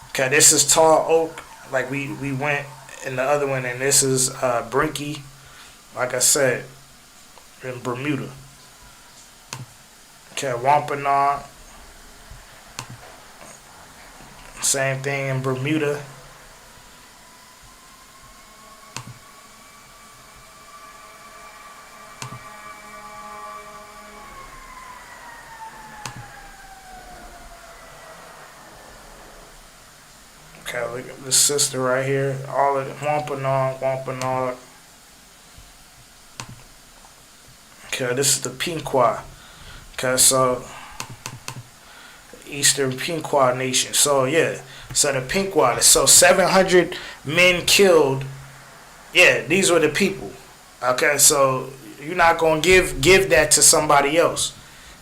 Okay, this is tall oak, like we went in the other one, and this is Brinky, like I said, in Bermuda. Okay, Wampanoag, same thing in Bermuda. Okay, look at the sister right here. All of it. Wampanoag. Okay, this is the Pequot. Okay, so Eastern Pequot Nation. So yeah, so the Pequot. So 700 men killed. Yeah, these were the people. Okay, so you're not gonna give that to somebody else.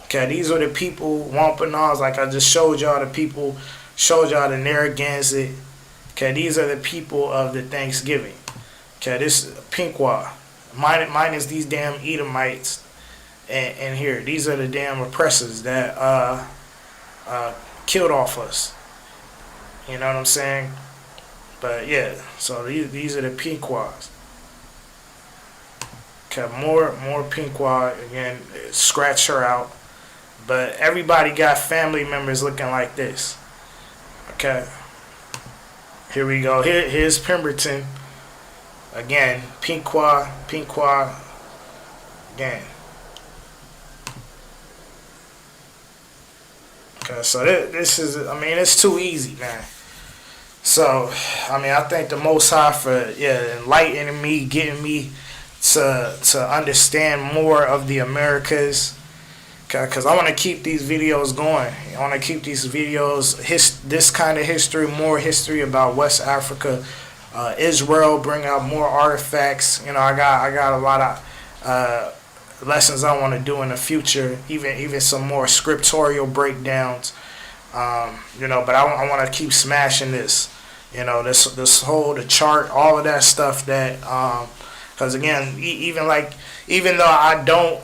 Okay, these were the people. Wampanoags, like I just showed y'all the people. Showed y'all the Narragansett. Okay, these are the people of the Thanksgiving. Okay, this Pequot. Minus these damn Edomites. And here, these are the damn oppressors that killed off us. You know what I'm saying? But yeah, so these are the Pequots. Okay, more Pequot. Again, scratch her out. But everybody got family members looking like this. Okay. Here we go. Here's Pemberton. Again, Pequot. Again. Okay, so this is, it's too easy, man. So, I thank the Most High for, enlightening me, getting me to understand more of the Americas. Because I want to keep these videos going. I want to keep these videos, this kind of history, more history about West Africa, Israel, bring out more artifacts. I got a lot of lessons I want to do in the future, even some more scriptorial breakdowns. But I want to keep smashing this. This whole, the chart, all of that stuff that, because again, even though I don't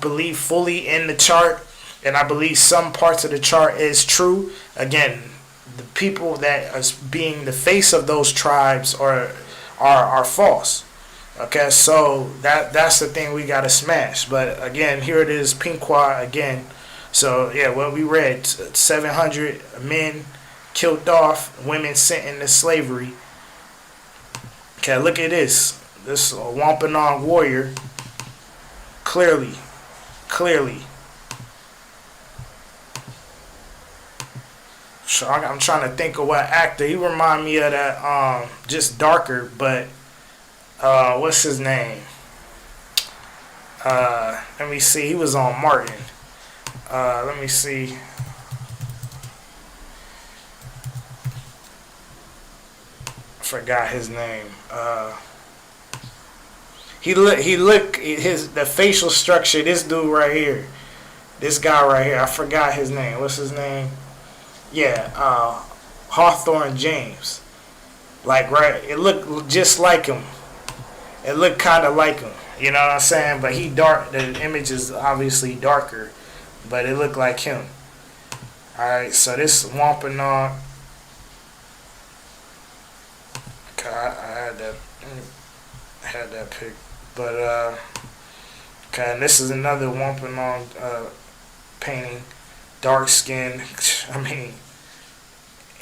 believe fully in the chart, and I believe some parts of the chart is true. Again, the people that are being the face of those tribes are false. Okay, so that's the thing we gotta smash. But again, here it is, Pequot again. So yeah, what we read, 700 men killed off, women sent into slavery. Okay, look at this Wampanoag warrior. Clearly. So I'm trying to think of what actor. He remind me of that, just darker, but what's his name? Let me see. He was on Martin. Let me see. I forgot his name. The facial structure, this dude right here. This guy right here, I forgot his name. What's his name? Yeah, Hawthorne James. Like, right, it looked just like him. It looked kind of like him. You know what I'm saying? But he dark. The image is obviously darker, but it looked like him. All right, so this Wampanoag. Okay, I had that pic, but okay, and this is another Wampanoag painting, dark skin.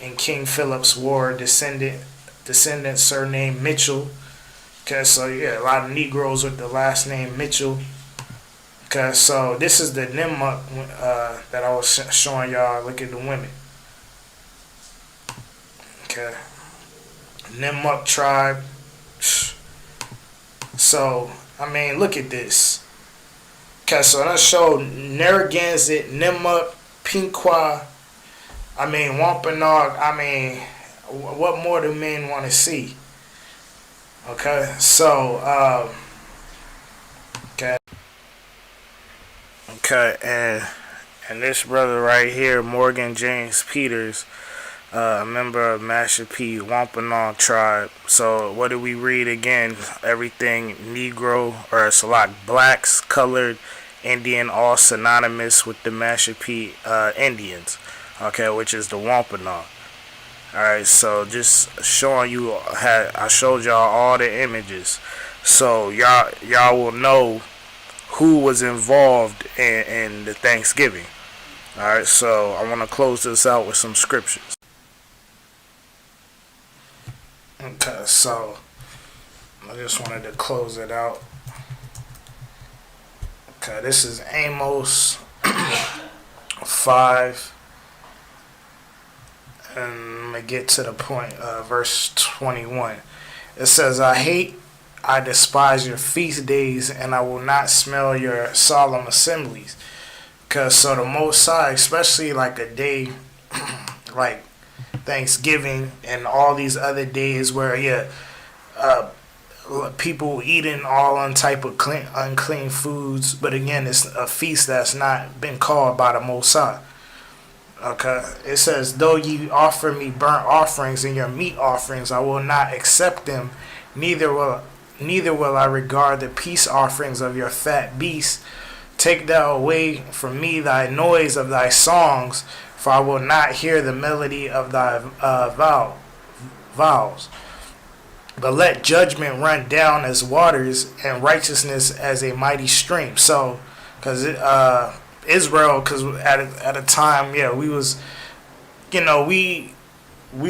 In King Philip's War, descendant descendants surnamed Mitchell. Okay, so yeah, a lot of Negroes with the last name Mitchell. Okay, so this is the Nimmup that I was showing y'all. Look at the women. Okay, Nimmup tribe. So I mean, look at this. Okay, so I showed Narragansett, Nimmup, Pinqua. I mean, Wampanoag. I mean, what more do men want to see? Okay, so okay, and this brother right here, Morgan James Peters, a member of Mashayach P. Wampanoag tribe. So what do we read again? Everything Negro, or it's like blacks, colored, Indian, all synonymous with the Mashayach P. Indians. Okay, which is the Wampanoag. Alright, so just showing you, I showed y'all all the images, so y'all will know who was involved in the Thanksgiving. Alright, so I want to close this out with some scriptures. Okay, so I just wanted to close it out. Okay, this is Amos 5. And I'm going to get to the point, verse 21. It says, I despise your feast days, and I will not smell your solemn assemblies. Because so the Most High, especially like a day like Thanksgiving and all these other days where, people eating all type of unclean foods. But again, it's a feast that's not been called by the Most High. Okay, it says, though ye offer me burnt offerings and your meat offerings, I will not accept them, neither will I regard the peace offerings of your fat beasts. Take thou away from me thy noise of thy songs, for I will not hear the melody of thy vows. But let judgment run down as waters, and righteousness as a mighty stream. So, because Israel, because at a time, we was, we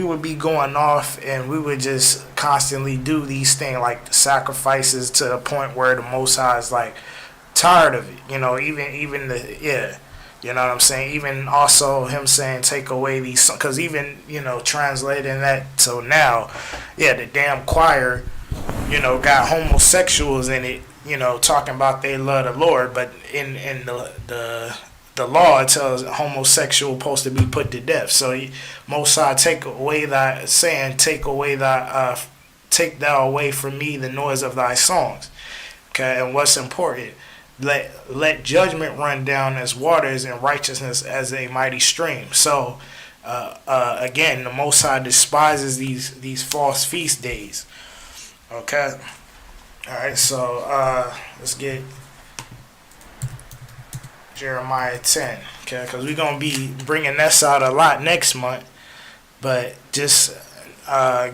would be going off, and we would just constantly do these things like sacrifices to the point where the Most High is like tired of it. Even the you know what I'm saying. Even also him saying take away these, because even translating that so now, the damn choir, got homosexuals in it. Talking about they love the Lord, but in the law it tells homosexual supposed to be put to death. So Most High take thou away from me the noise of thy songs. Okay, and what's important? Let judgment run down as waters, and righteousness as a mighty stream. So again, the Most High despises these false feast days. Okay. Alright, so let's get Jeremiah 10, okay, because we're going to be bringing this out a lot next month, but just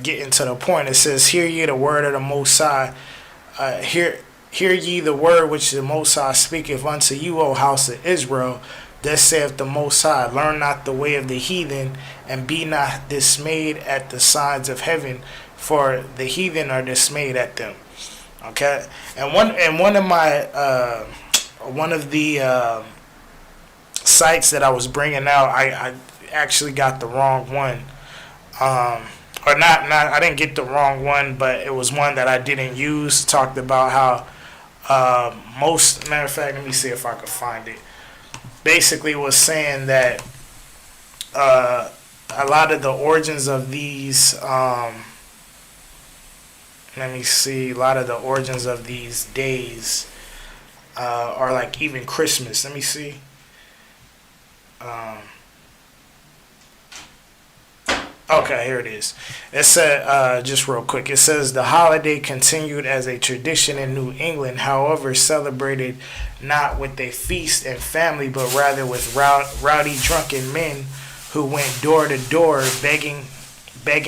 getting to the point. It says, hear ye the word of the Most High, hear ye the word which the Most High speaketh unto you, O house of Israel. Thus saith the Most High, learn not the way of the heathen, and be not dismayed at the signs of heaven, for the heathen are dismayed at them. Okay, and one of the sites that I was bringing out, I actually got the wrong one, or not. I didn't get the wrong one, but it was one that I didn't use. Talked about how matter of fact, let me see if I could find it. Basically, was saying that a lot of the origins of these. Let me see. A lot of the origins of these days are like even Christmas. Let me see. Okay, here it is. It said, just real quick, it says, the holiday continued as a tradition in New England, however, celebrated not with a feast and family, but rather with rowdy drunken men who went door to door begging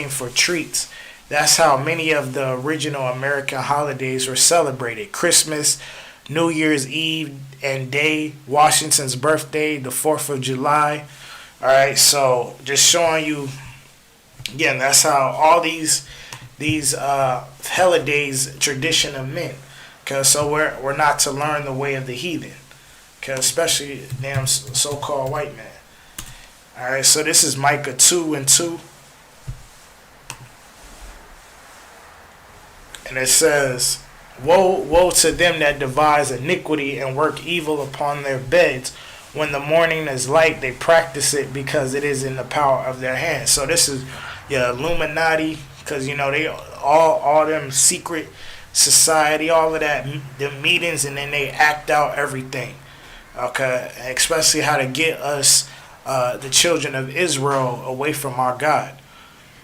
for treats. That's how many of the original American holidays were celebrated. Christmas, New Year's Eve and Day, Washington's birthday, the 4th of July. All right, so just showing you, again, that's how all these these holidays tradition of men. Cause so we're not to learn the way of the heathen. Cause especially damn so-called white man. All right, so this is Micah 2:2. And it says, woe to them that devise iniquity and work evil upon their beds. When the morning is light, they practice it because it is in the power of their hands. So this is your Illuminati, because they all them secret society, all of that, the meetings, and then they act out everything. Okay, especially how to get us, the children of Israel, away from our God.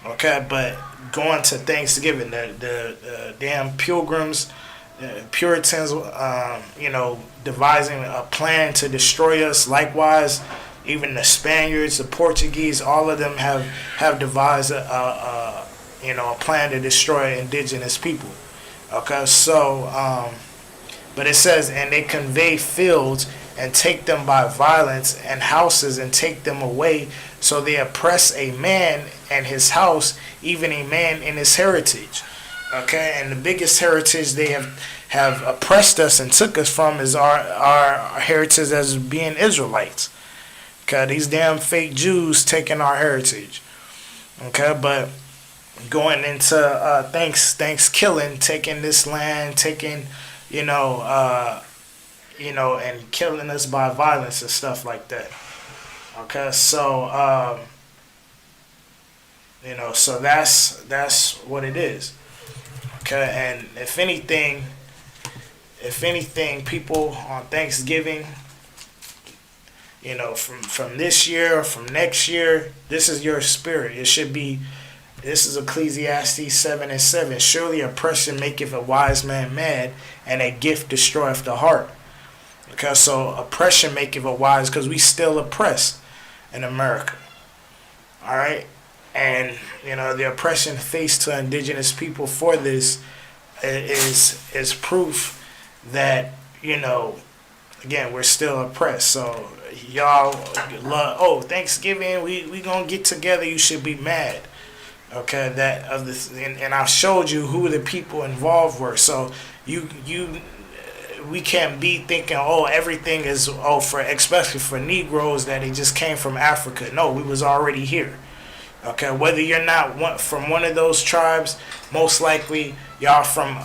Okay, but going to Thanksgiving, the damn pilgrims, Puritans, devising a plan to destroy us. Likewise, even the Spaniards, the Portuguese, all of them have devised a plan to destroy indigenous people. Okay, so but it says, and they convey fields and take them by violence, and houses and take them away. So they oppress a man and his house, even a man in his heritage. Okay, and the biggest heritage they have oppressed us and took us from is our heritage as being Israelites. Okay, these damn fake Jews taking our heritage. Okay, but going into Thanksgiving, taking this land, taking and killing us by violence and stuff like that. Okay, so so that's what it is. Okay, and if anything, people on Thanksgiving, from this year or from next year, this is your spirit. It should be. This is Ecclesiastes 7:7. Surely oppression maketh a wise man mad, and a gift destroyeth the heart. Okay, so oppression maketh a wise, because we still oppressed in America. All right, and the oppression faced to indigenous people for this is proof that again, we're still oppressed. So y'all love Thanksgiving, we gonna get together. You should be mad. Okay, that of this, and I showed you who the people involved were. So we can't be thinking, everything is especially for Negroes, that it just came from Africa. No, we was already here. Okay, whether you're not from one of those tribes, most likely y'all from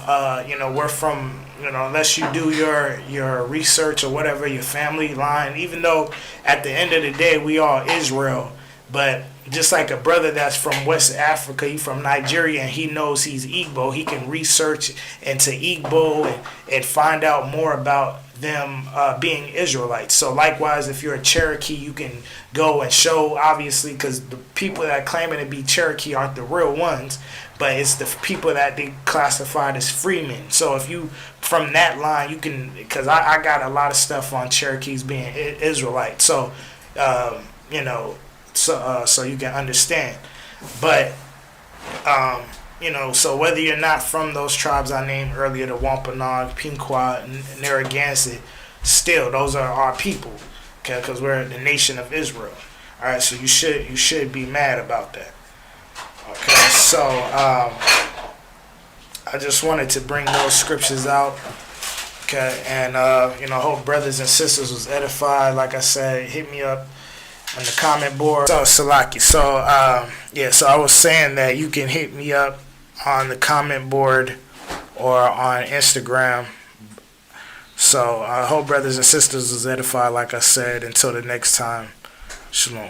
we're from unless you do your research or whatever, your family line. Even though at the end of the day we are Israel, but just like a brother that's from West Africa, he from Nigeria, and he knows he's Igbo, he can research into Igbo and find out more about them being Israelites. So likewise, if you're a Cherokee, you can go and show, obviously, because the people that claiming to be Cherokee aren't the real ones, but it's the people that they classified as freemen. So if you from that line, you can, because I got a lot of stuff on Cherokees being Israelites. So so you can understand. But so whether you're not from those tribes I named earlier, the Wampanoag, Pequot, Narragansett, still those are our people, okay? Because we're the nation of Israel. All right, so you should be mad about that. Okay, so I just wanted to bring those scriptures out. Okay, and hope brothers and sisters was edified. Like I said, hit me up on the comment board. So Salaki. So so I was saying that you can hit me up on the comment board or on Instagram. So I hope brothers and sisters was edified. Like I said, until the next time, shalom.